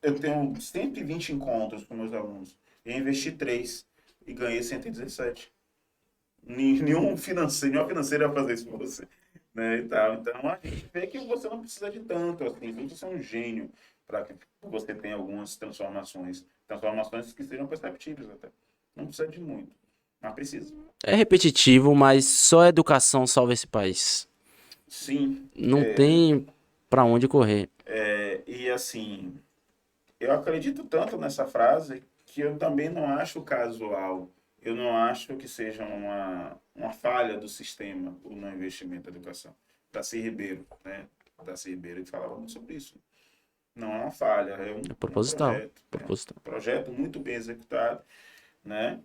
eu tenho 120 encontros com meus alunos. Eu investi 3 e ganhei 117. Nenhuma financeira vai fazer isso para você. Né, e tal. Então a gente vê que você não precisa de tanto, assim, não precisa ser um gênio para que você tenha algumas transformações que sejam perceptíveis até. Não precisa de muito, mas precisa. É repetitivo, mas só a educação salva esse país. Sim, Não tem pra onde correr. e assim, eu acredito tanto nessa frase que eu também não acho casual. Eu não acho que seja uma falha do sistema o não investimento na educação. Darcy Ribeiro, né? Darcy Ribeiro, ele falava muito sobre isso. Não é uma falha, é É um proposital. projeto. Né? Proposital. Um projeto muito bem executado, né?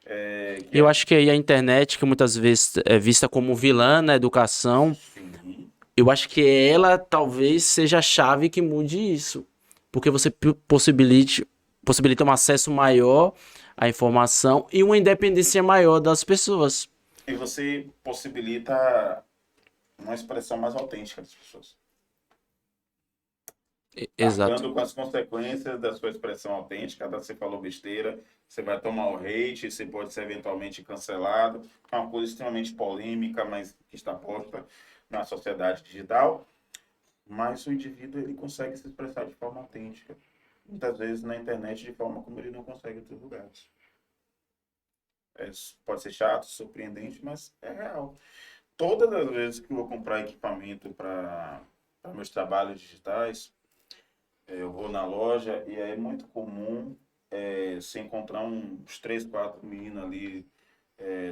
E eu acho que aí a internet, que muitas vezes é vista como vilã na educação, Sim, eu acho que ela talvez seja a chave que mude isso. Porque você possibilita um acesso maior à informação e uma independência maior das pessoas. e você possibilita uma expressão mais autêntica das pessoas. Exato. arcando com as consequências da sua expressão autêntica, da você falou besteira, você vai tomar o hate, você pode ser eventualmente cancelado, é uma coisa extremamente polêmica, mas que está posta na sociedade digital, mas o indivíduo ele consegue se expressar de forma autêntica, muitas vezes na internet de forma como ele não consegue em outros lugares. Pode ser chato, surpreendente, mas é real. Todas as vezes que eu vou comprar equipamento para meus trabalhos digitais, eu vou na loja e é muito comum se encontrar uns 3, 4 meninos ali,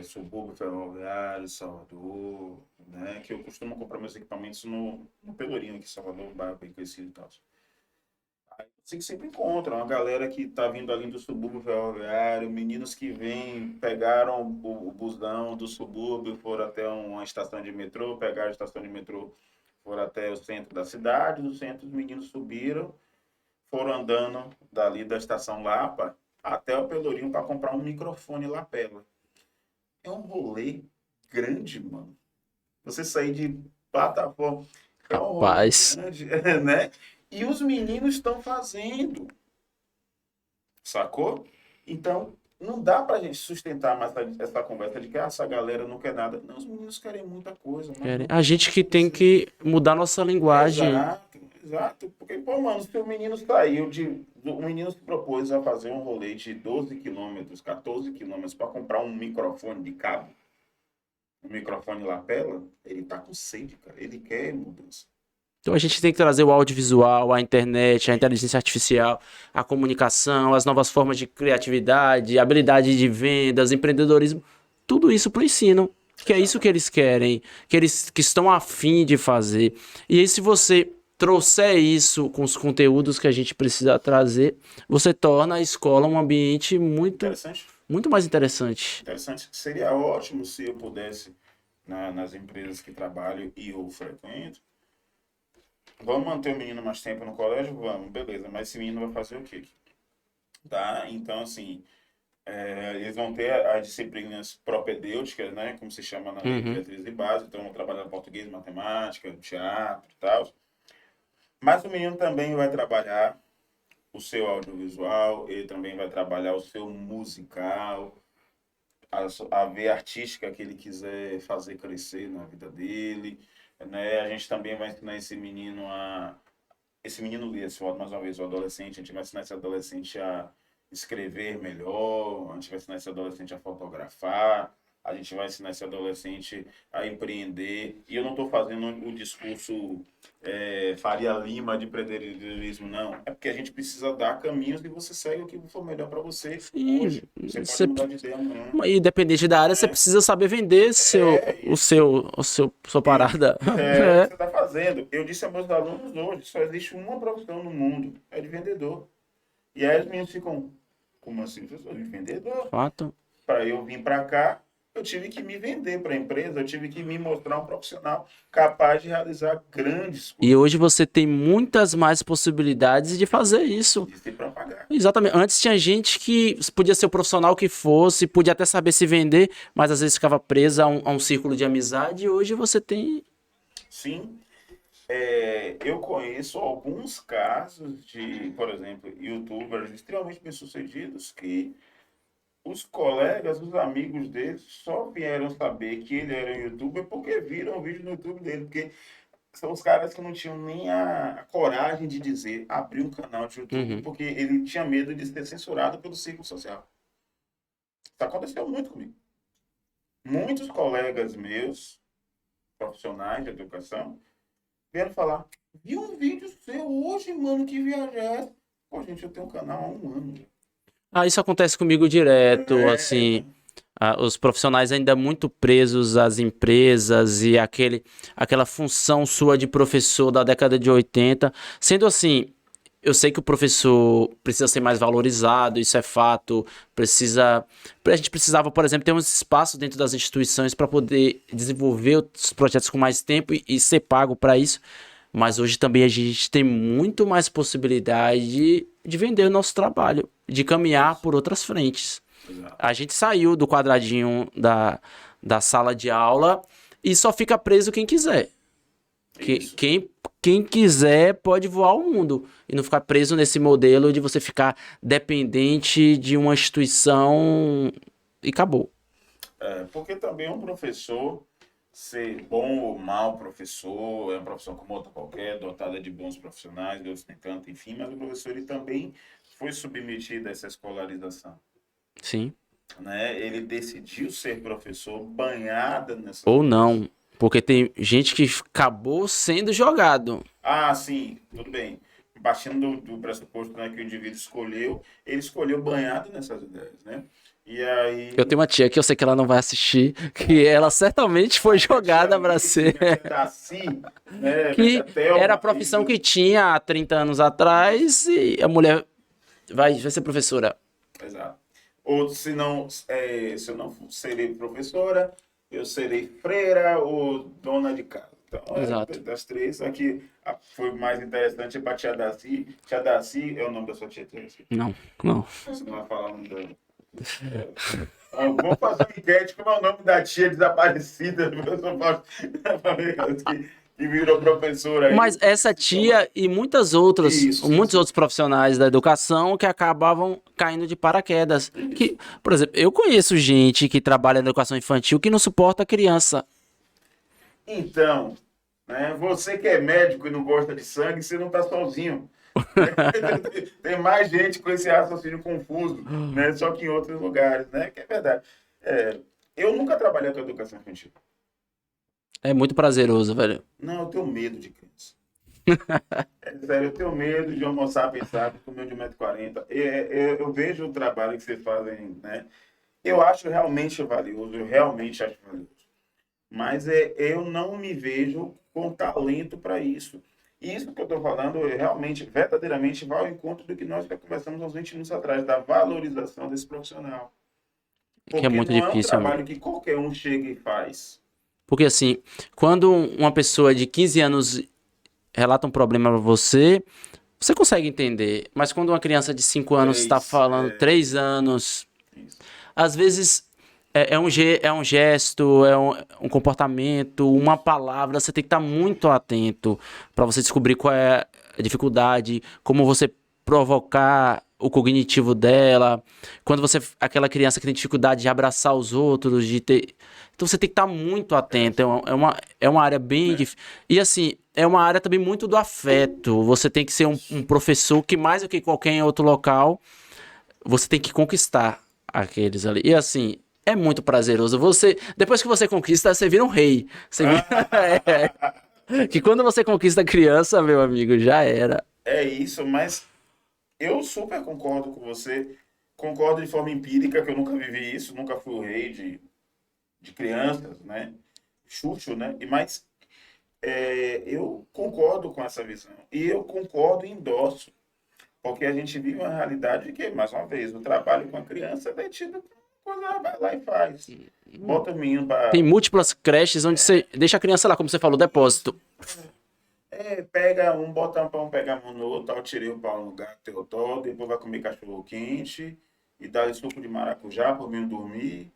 subúrbio ferroviário, Salvador, né? Que eu costumo comprar meus equipamentos no Pelourinho aqui em Salvador, um bairro bem conhecido e tal. Aí você sempre encontra uma galera que está vindo ali do subúrbio ferroviário, meninos que vêm, pegaram o busão do subúrbio, foram até uma estação de metrô, pegaram a estação de metrô, foram até o centro da cidade, no centro os meninos subiram, foram andando dali da estação Lapa até o Pelourinho para comprar um microfone lapela. É um rolê grande, mano. Você sair de plataforma é um rolê Rapaz. grande, né? E os meninos estão fazendo, sacou? Então, não dá pra gente sustentar mais essa conversa de que essa galera não quer nada. Não, os meninos querem muita coisa, mas não A tem gente como que tem oferecer. que mudar nossa linguagem. Exato, exato. Porque, pô, mano, se o menino saiu de. O menino se propôs a fazer um rolê de 12 quilômetros, 14 quilômetros para comprar um microfone de cabo, um microfone lapela, ele tá com sede, cara. Ele quer mudança. Então a gente tem que trazer o audiovisual, a internet, a inteligência artificial, a comunicação, as novas formas de criatividade, habilidade de vendas, empreendedorismo, tudo isso para o ensino, que é isso que Exatamente. eles querem, que eles que estão afim de fazer. E aí se você trouxer isso com os conteúdos que a gente precisa trazer, você torna a escola um ambiente muito, Interessante. muito mais interessante. Interessante. Seria ótimo se eu pudesse, nas empresas que trabalho e eu frequento, vamos manter o menino mais tempo no colégio? Vamos, beleza. Mas esse menino vai fazer o quê? Tá? Então, assim, eles vão ter as disciplinas propedêuticas, né? Como se chama na lei de Uhum. diretriz e base. Então, vão trabalhar português, matemática, teatro e tal. Mas o menino também vai trabalhar o seu audiovisual, ele também vai trabalhar o seu musical, a veia artística que ele quiser fazer crescer na vida dele, né? A gente também vai ensinar esse menino, mais uma vez, o adolescente, a gente vai ensinar esse adolescente a escrever melhor, a gente vai ensinar esse adolescente a fotografar, a gente vai ensinar esse adolescente a empreender. E eu não estou fazendo o discurso Faria Lima de empreendedorismo, não. É porque a gente precisa dar caminhos e você segue o que for melhor para você Sim, hoje. Você pode você, mudar de ideia amanhã. independente da área, você Né? precisa saber vender É isso. sua Isso. parada. É o que você está fazendo. Eu disse a meus alunos hoje, só existe uma profissão no mundo, é de vendedor. E aí os meninos ficam, como assim, professor? De vendedor? Fato. Para eu vir para cá, eu tive que me vender para a empresa, eu tive que me mostrar um profissional capaz de realizar grandes E coisas, hoje você tem muitas mais possibilidades de fazer isso. de se propagar. Exatamente. Antes tinha gente que podia ser o profissional que fosse, podia até saber se vender, mas às vezes ficava presa a um círculo de amizade. E hoje você tem. Sim, eu conheço alguns casos de, por exemplo, youtubers extremamente bem-sucedidos que os colegas, os amigos dele só vieram saber que ele era um youtuber porque viram o vídeo no YouTube dele. Porque são os caras que não tinham nem a coragem de dizer, abrir um canal de YouTube, Uhum. porque ele tinha medo de ser censurado pelo círculo social. Isso aconteceu muito comigo. Muitos colegas meus, profissionais de educação, vieram falar: vi um vídeo seu hoje, mano, que viajar. Pô, gente, eu tenho um canal há um ano. Ah, isso acontece comigo direto, É, assim. Os profissionais ainda muito presos às empresas e aquela função sua de professor da década de 80. Sendo assim, eu sei que o professor precisa ser mais valorizado, isso é fato. A gente precisava, por exemplo, ter um espaço dentro das instituições para poder desenvolver os projetos com mais tempo e ser pago para isso. Mas hoje também a gente tem muito mais possibilidade de vender o nosso trabalho, de caminhar isso, por outras frentes. exato. A gente saiu do quadradinho da sala de aula e só fica preso quem quiser. Isso. Quem quem quiser pode voar o mundo e não ficar preso nesse modelo de você ficar dependente de uma instituição e acabou. Porque também um professor, ser bom ou mau professor, é uma profissão como outra qualquer, dotada de bons profissionais, Deus tem tanto, enfim, mas o professor ele também foi submetido a essa escolarização, Sim. né? Ele decidiu ser professor banhada nessas Ou leis. não. Porque tem gente que acabou sendo jogado. Ah, sim, tudo bem. Partindo do pressuposto, né, que o indivíduo escolheu, ele escolheu banhado nessas ideias, né? E Eu aí, tenho uma tia que eu sei que ela não vai assistir, que ela certamente foi jogada para ser. minha tia Daci, né, minha tia Que era a Thelma, profissão que tinha há 30 anos atrás e a mulher vai ser professora. exato. Ou se não, se eu não serei professora, eu serei freira ou dona de casa. Então, Exato. das três, aqui foi mais interessante para a tia Daci. Tia Daci é o nome da sua tia, Não, não. você não vai falar o nome dela. Vou fazer uma enquete como é o nome da tia desaparecida do meu São Paulo, que virou professora aí. Mas essa tia e muitas outras, Isso, muitos isso. outros profissionais da educação que acabavam caindo de paraquedas. Que, por exemplo, eu conheço gente que trabalha na educação infantil que não suporta a criança. Então, né, você que é médico e não gosta de sangue, você não está sozinho. Tem mais gente com esse raciocínio confuso, né? Só que em outros lugares, né? Que é verdade. Eu nunca trabalhei com educação infantil. É muito prazeroso, velho. Não, eu tenho medo de criança. Sério, eu tenho medo de Homo sapiens sapiens com meu de 1,40 m. Eu vejo o trabalho que vocês fazem, né? Eu acho realmente valioso, eu realmente acho valioso. Mas eu não me vejo com talento para isso. E isso que eu estou falando, realmente, verdadeiramente, vai ao encontro do que nós já conversamos há uns 20 minutos atrás, da valorização desse profissional. Que é Porque muito não é um difícil, amigo. trabalho que qualquer um chega e faz. Porque assim, quando uma pessoa de 15 anos relata um problema pra você, você consegue entender. Mas quando uma criança de 5 anos está Três, falando 3 anos, isso. às vezes é um gesto, um comportamento, uma palavra, você tem que estar muito atento para você descobrir qual é a dificuldade, como você provocar o cognitivo dela, quando você, aquela criança que tem dificuldade de abraçar os outros, de ter... Então você tem que estar muito atento, é uma área bem difícil. E assim, é uma área também muito do afeto, você tem que ser um professor que mais do que qualquer outro local, você tem que conquistar aqueles ali. E assim, é muito prazeroso. Você, depois que você conquista, você vira um rei. Você vira... Que quando você conquista a criança, meu amigo, já era. É isso, mas eu super concordo com você. Concordo de forma empírica, que eu nunca vivi isso, nunca fui o rei de crianças, né? Xuxo, né? Mas eu concordo com essa visão. E eu concordo e endosso. Porque a gente vive uma realidade que, mais uma vez, o trabalho com a criança é tido como coisa, vai lá e faz. Bota o menino para. Tem múltiplas creches onde você deixa a criança lá, como você falou, depósito. Pega um, bota um pão, pega a mão no outro, eu tirei o pau no lugar, teu tó, depois vai comer cachorro quente e dá suco de maracujá por mim dormir,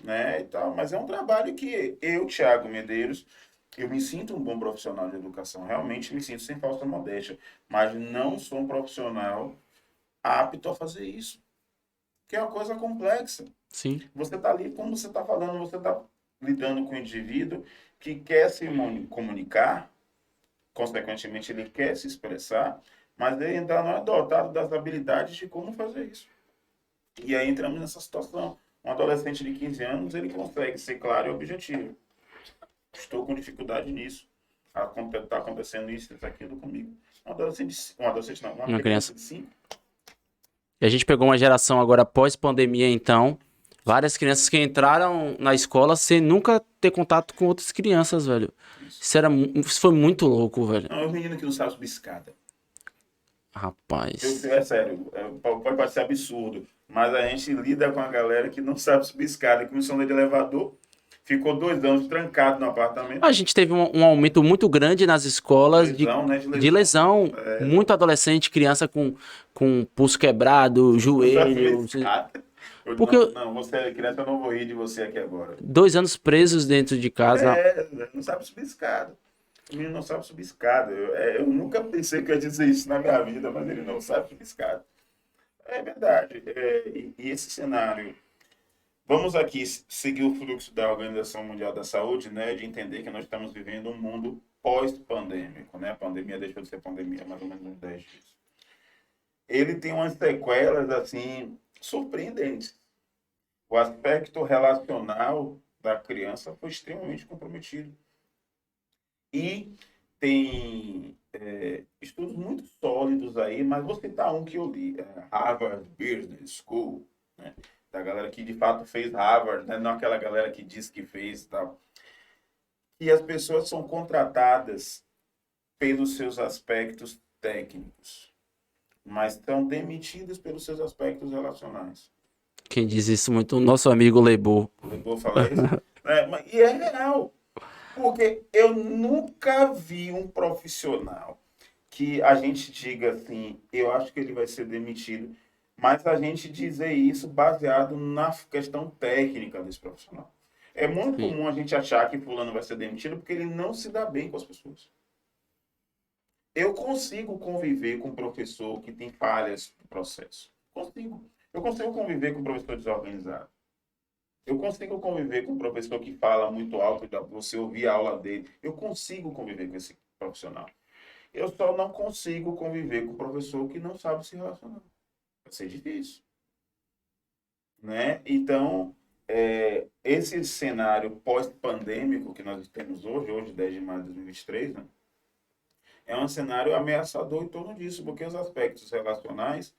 né, e tal. Mas é um trabalho que eu, Thiago Medeiros, eu me sinto um bom profissional de educação, realmente me sinto sem falsa modéstia, mas não sou um profissional apto a fazer isso, que é uma coisa complexa. Sim. Você está ali, como você está falando, você está lidando com um indivíduo que quer se comunicar, consequentemente ele quer se expressar, mas ele ainda não é dotado das habilidades de como fazer isso. E aí entramos nessa situação. Um adolescente de 15 anos, ele consegue ser claro e objetivo. Estou com dificuldade nisso. Está acontecendo isso, aquilo comigo. Um adolescente não, uma criança de 5. E a gente pegou uma geração agora pós-pandemia, então, várias crianças que entraram na escola sem nunca ter contato com outras crianças, velho. Isso foi muito louco, velho. Não, é um menino que não sabe subir escada. Rapaz. É sério, pode parecer absurdo, mas a gente lida com a galera que não sabe subir escada, que não anda de elevador, ficou 2 anos trancado no apartamento. A gente teve um aumento muito grande nas escolas Lesão, né? de lesão. Muito adolescente, criança com pulso quebrado, joelho. Porque não, você é criança, eu não vou rir de você aqui agora. 2 anos presos dentro de casa. Não sabe subir escada. O menino não sabe subir escada. Eu nunca pensei que eu ia dizer isso na minha vida, mas ele não sabe subir escada. É verdade. E esse cenário. Vamos aqui seguir o fluxo da Organização Mundial da Saúde, né, de entender que nós estamos vivendo um mundo pós-pandêmico, né? A pandemia deixou de ser pandemia há mais ou menos uns 10 dias. Ele tem umas sequelas, assim, surpreendentes. O aspecto relacional da criança foi extremamente comprometido. E tem estudos muito sólidos aí, mas vou citar um que eu li, Harvard Business School, né? Da galera que de fato fez Harvard, né? Não aquela galera que diz que fez e tal. E as pessoas são contratadas pelos seus aspectos técnicos, mas são demitidas pelos seus aspectos relacionais. Quem diz isso muito, o nosso amigo Leibo. Eu vou falar isso? E é real, porque eu nunca vi um profissional que a gente diga assim, eu acho que ele vai ser demitido, mas a gente dizer isso baseado na questão técnica desse profissional. É muito Sim. comum a gente achar que fulano vai ser demitido porque ele não se dá bem com as pessoas. Eu consigo conviver com um professor que tem falhas no processo. Consigo. Eu consigo conviver com um professor desorganizado. Eu consigo conviver com um professor que fala muito alto, você ouvir a aula dele. Eu consigo conviver com esse profissional. Eu só não consigo conviver com um professor que não sabe se relacionar. Vai ser difícil. Né? Então, esse cenário pós-pandêmico que nós temos hoje, 10 de maio de 2023, né? É um cenário ameaçador em torno disso, porque os aspectos relacionais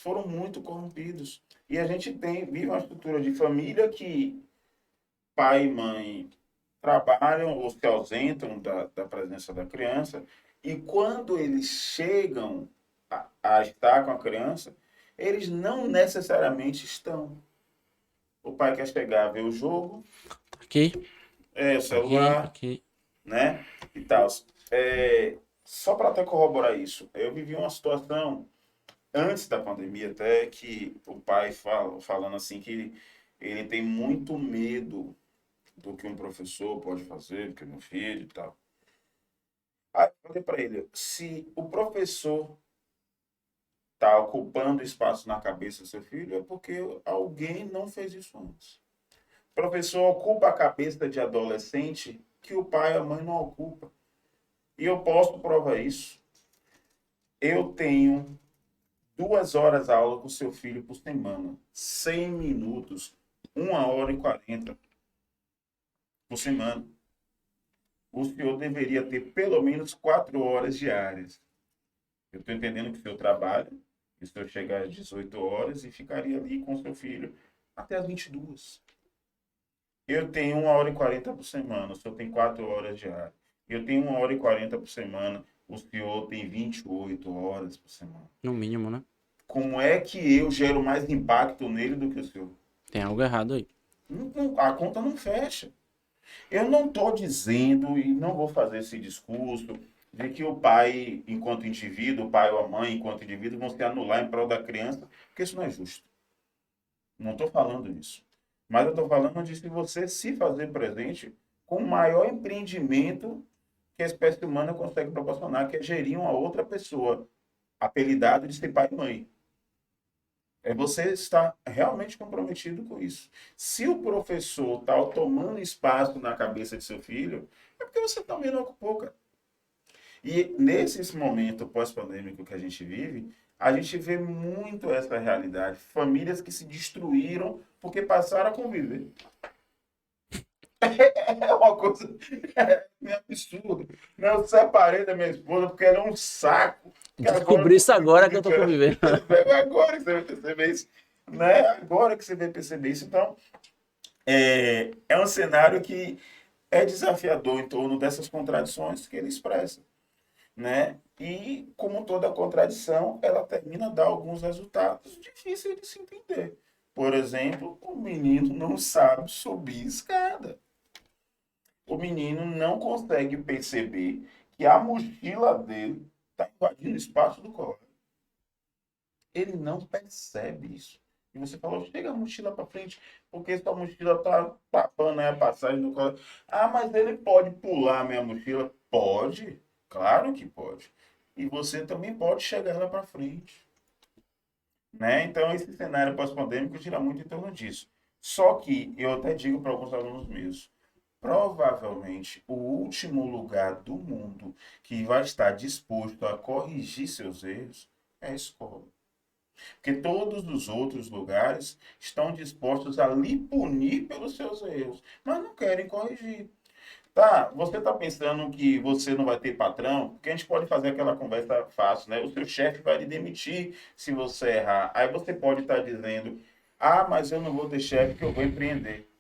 foram muito corrompidos. E a gente vive uma estrutura de família que pai e mãe trabalham ou se ausentam da presença da criança, e quando eles chegam a estar com a criança, eles não necessariamente estão. O pai quer chegar, ver o jogo, Tá aqui, o tá aqui, celular, aqui. né? E tal. Só para até corroborar isso, eu vivi uma situação antes da pandemia até que o pai falando assim que ele tem muito medo do que um professor pode fazer, do que meu filho e tal. Aí eu falei para ele, se o professor está ocupando espaço na cabeça do seu filho, é porque alguém não fez isso antes. O professor ocupa a cabeça de adolescente que o pai e a mãe não ocupam. E eu posso provar isso. Eu tenho 2 horas aula com seu filho por semana. 100 minutos. 1 hora e 40 por semana. O senhor deveria ter pelo menos 4 horas diárias. Eu estou entendendo que o senhor trabalha, que o senhor chega às 18 horas e ficaria ali com o seu filho até as 22. Eu tenho 1 hora e 40 por semana, o senhor tem 4 horas diárias. Eu tenho 1 hora e 40 por semana, o senhor tem 28 horas por semana. No mínimo, né? Como é que eu gero mais impacto nele do que o senhor? Tem algo errado aí. A conta não fecha. Eu não estou dizendo e não vou fazer esse discurso de que o pai, enquanto indivíduo, o pai ou a mãe, enquanto indivíduo, vão se anular em prol da criança, porque isso não é justo. Não estou falando isso. Mas eu estou falando de você se fazer presente com o maior empreendimento que a espécie humana consegue proporcionar, que é gerir uma outra pessoa, apelidado de ser pai e mãe. É você estar realmente comprometido com isso. Se o professor está tomando espaço na cabeça de seu filho, é porque você também não ocupou, cara. E nesse momento pós-pandêmico que a gente vive, a gente vê muito essa realidade. Famílias que se destruíram porque passaram a conviver. É uma coisa absurda. Eu separei da minha esposa porque ela é um saco. Que agora Descobri isso agora que eu tô convivendo. Agora que você vai perceber isso. Né? Agora que você vai perceber isso. Então, é um cenário que é desafiador em torno dessas contradições que ele expressa. Né? E, como toda contradição, ela termina a dar alguns resultados difíceis de se entender. Por exemplo, o menino não sabe subir escada. O menino não consegue perceber que a mochila dele está invadindo o espaço do colega. Ele não percebe isso. E você falou, chega a mochila para frente, porque sua mochila tá tapando aí a passagem do colégio. Ah, mas ele pode pular a minha mochila? Pode, claro que pode. E você também pode chegar lá para frente, né? Então, esse cenário pós-pandêmico gira muito em torno disso. Só que eu até digo para alguns alunos meus, provavelmente o último lugar do mundo que vai estar disposto a corrigir seus erros é a escola. Porque todos os outros lugares estão dispostos a lhe punir pelos seus erros, mas não querem corrigir. Tá, você está pensando que você não vai ter patrão? Porque a gente pode fazer aquela conversa fácil, né? O seu chefe vai lhe demitir se você errar. Aí você pode estar dizendo, ah, mas eu não vou ter chefe que eu vou empreender.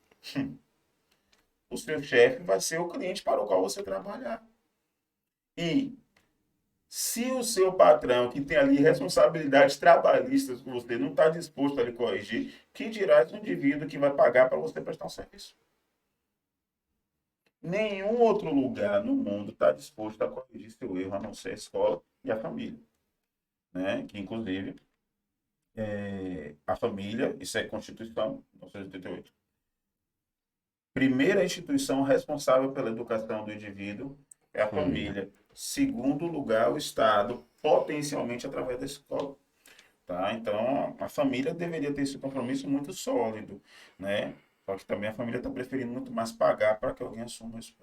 O seu chefe vai ser o cliente para o qual você trabalhar. E se o seu patrão, que tem ali responsabilidades trabalhistas com você, não está disposto a lhe corrigir, que dirá esse indivíduo que vai pagar para você prestar um serviço? Nenhum outro lugar no mundo está disposto a corrigir seu erro, a não ser a escola e a família. Né? Que, inclusive, a família, isso é Constituição, 1988. Primeira instituição responsável pela educação do indivíduo é a família. Segundo lugar, o Estado, potencialmente através da escola. Tá? Então, a família deveria ter esse compromisso muito sólido, né? Só que também a família está preferindo muito mais pagar para que alguém assuma isso.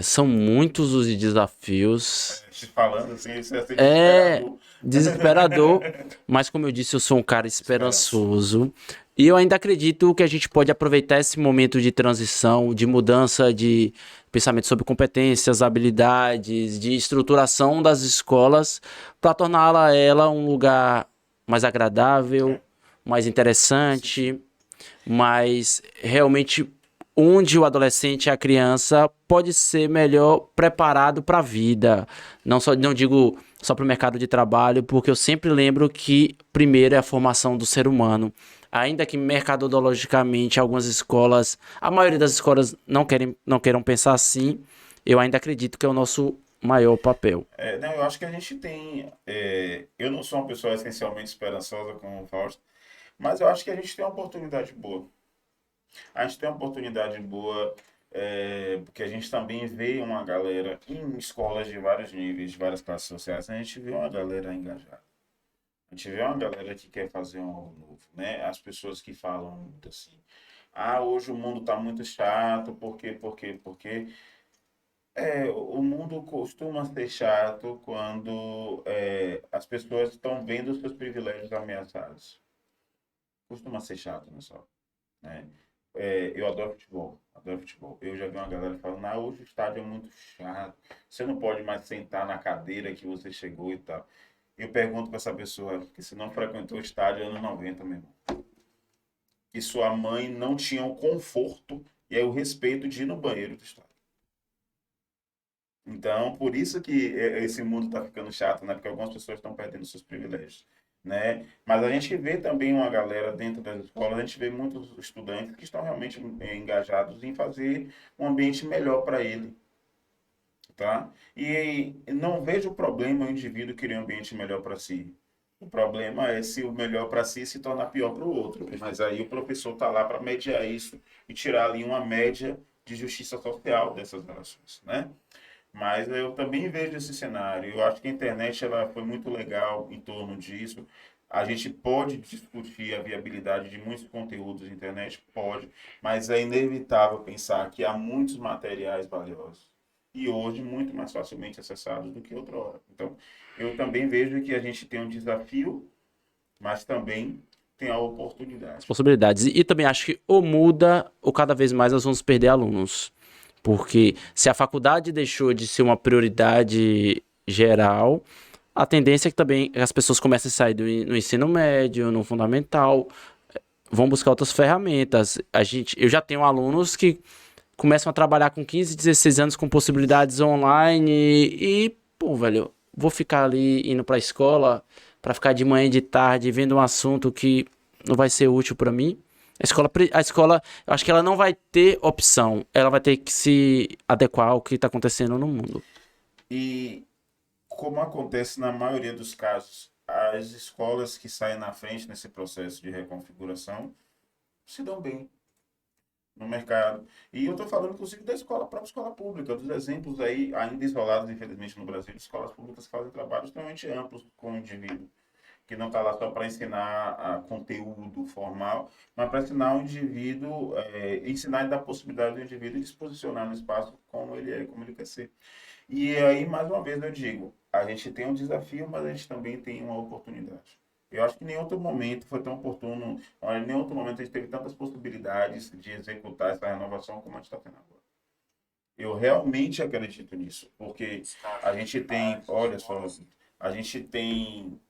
São muitos os desafios. Falando assim, isso é ser É desesperador. desesperador, mas como eu disse, eu sou um cara esperançoso. E eu ainda acredito que a gente pode aproveitar esse momento de transição, de mudança de pensamento sobre competências, habilidades, de estruturação das escolas, para torná-la ela um lugar mais agradável, mais interessante, mais realmente onde o adolescente e a criança pode ser melhor preparado para a vida. Não digo só para o mercado de trabalho, porque eu sempre lembro que primeiro é a formação do ser humano. Ainda que mercadologicamente algumas escolas, a maioria das escolas não queiram pensar assim, eu ainda acredito que é o nosso maior papel. Não, eu acho que a gente tem. Eu não sou uma pessoa essencialmente esperançosa como o Fausto, mas eu acho que a gente tem uma oportunidade boa. A gente tem uma oportunidade boa, porque a gente também vê uma galera em escolas de vários níveis, de várias classes sociais, a gente vê uma galera engajada. A gente vê uma galera que quer fazer algo novo, né? As pessoas que falam muito assim, ah, hoje o mundo está muito chato, porque o mundo costuma ser chato quando as pessoas estão vendo os seus privilégios ameaçados. Costuma ser chato, não só, né? Eu adoro futebol, adoro futebol. Eu já vi uma galera falando, ah, hoje o estádio é muito chato, você não pode mais sentar na cadeira que você chegou e tal. Eu pergunto para essa pessoa que se não frequentou o estádio anos 90 mesmo, que sua mãe não tinha o conforto e o respeito de ir no banheiro do estádio. Então, por isso que esse mundo está ficando chato, né? Porque algumas pessoas estão perdendo seus privilégios, né? Mas a gente vê também uma galera dentro das escolas, a gente vê muitos estudantes que estão realmente engajados em fazer um ambiente melhor para ele, tá? E não vejo problema o indivíduo querer um ambiente melhor para si. O problema é se o melhor para si se torna pior para o outro. Mas aí o professor está lá para mediar isso e tirar ali uma média de justiça social dessas relações, né? Mas eu também vejo esse cenário. Eu acho que a internet ela foi muito legal em torno disso. A gente pode discutir a viabilidade de muitos conteúdos na internet, pode, mas é inevitável pensar que há muitos materiais valiosos e hoje muito mais facilmente acessados do que outra hora. Então, eu também vejo que a gente tem um desafio, mas também tem a oportunidade. Possibilidades. E também acho que ou muda ou cada vez mais nós vamos perder alunos. Porque se a faculdade deixou de ser uma prioridade geral, a tendência é que também as pessoas comecem a sair no ensino médio, no fundamental, vão buscar outras ferramentas. Eu já tenho alunos que começam a trabalhar com 15, 16 anos com possibilidades online pô, velho, vou ficar ali indo pra escola pra ficar de manhã e de tarde vendo um assunto que não vai ser útil pra mim. A escola, eu acho que ela não vai ter opção, ela vai ter que se adequar ao que está acontecendo no mundo. E como acontece na maioria dos casos, as escolas que saem na frente nesse processo de reconfiguração se dão bem no mercado. E eu estou falando, inclusive, da escola, própria escola pública, dos exemplos aí, ainda isolados, infelizmente, no Brasil, de escolas públicas que fazem trabalhos extremamente amplos com o indivíduo, que não está lá só para ensinar conteúdo formal, mas para ensinar o indivíduo, ensinar e dar a possibilidade do indivíduo de se posicionar no espaço como ele é, como ele quer ser. E aí, mais uma vez, eu digo, a gente tem um desafio, mas a gente também tem uma oportunidade. Eu acho que em nenhum outro momento foi tão oportuno, em nenhum outro momento a gente teve tantas possibilidades de executar essa renovação como a gente está tendo agora. Eu realmente acredito nisso, porque a gente tem, olha só, a gente tem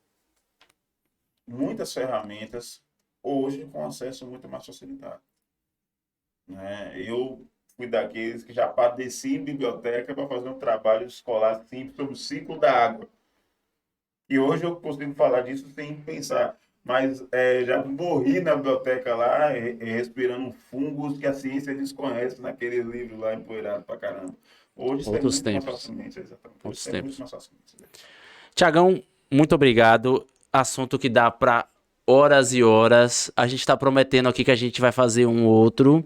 muitas ferramentas hoje com acesso muito mais facilitado, né? Eu fui daqueles que já padeci em biblioteca para fazer um trabalho escolar simples sobre o ciclo da água. E hoje eu consigo falar disso sem pensar. Mas já morri na biblioteca lá, respirando fungos que a ciência desconhece naquele livro lá empoeirado pra caramba. Hoje isso é Outros muito mais tempos. facilmente, exatamente. Hoje Outros isso é muito tempos. mais facilmente. Tiagão, muito obrigado. Assunto que dá para horas e horas. A gente está prometendo aqui que a gente vai fazer um outro.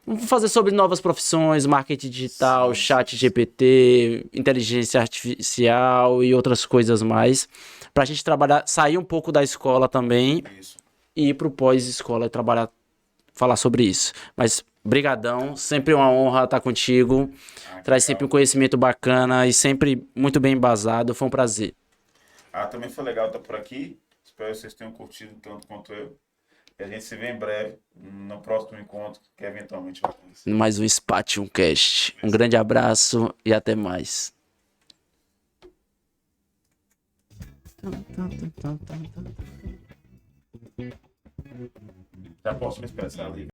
Vamos fazer sobre novas profissões, marketing digital, Sim, chat sim, GPT, inteligência artificial e outras coisas mais. Para a gente trabalhar, sair um pouco da escola também isso. e ir para o pós-escola e trabalhar, falar sobre isso. Mas brigadão, sempre uma honra estar contigo. Que Traz sempre um legal. conhecimento bacana e sempre muito bem embasado. Foi um prazer. Também foi legal estar por aqui. Espero que vocês tenham curtido tanto quanto eu. E a gente se vê em breve no próximo encontro que eventualmente vai acontecer. Mais um Spatium Cast. Um grande abraço e até mais. Já posso me expressar ali.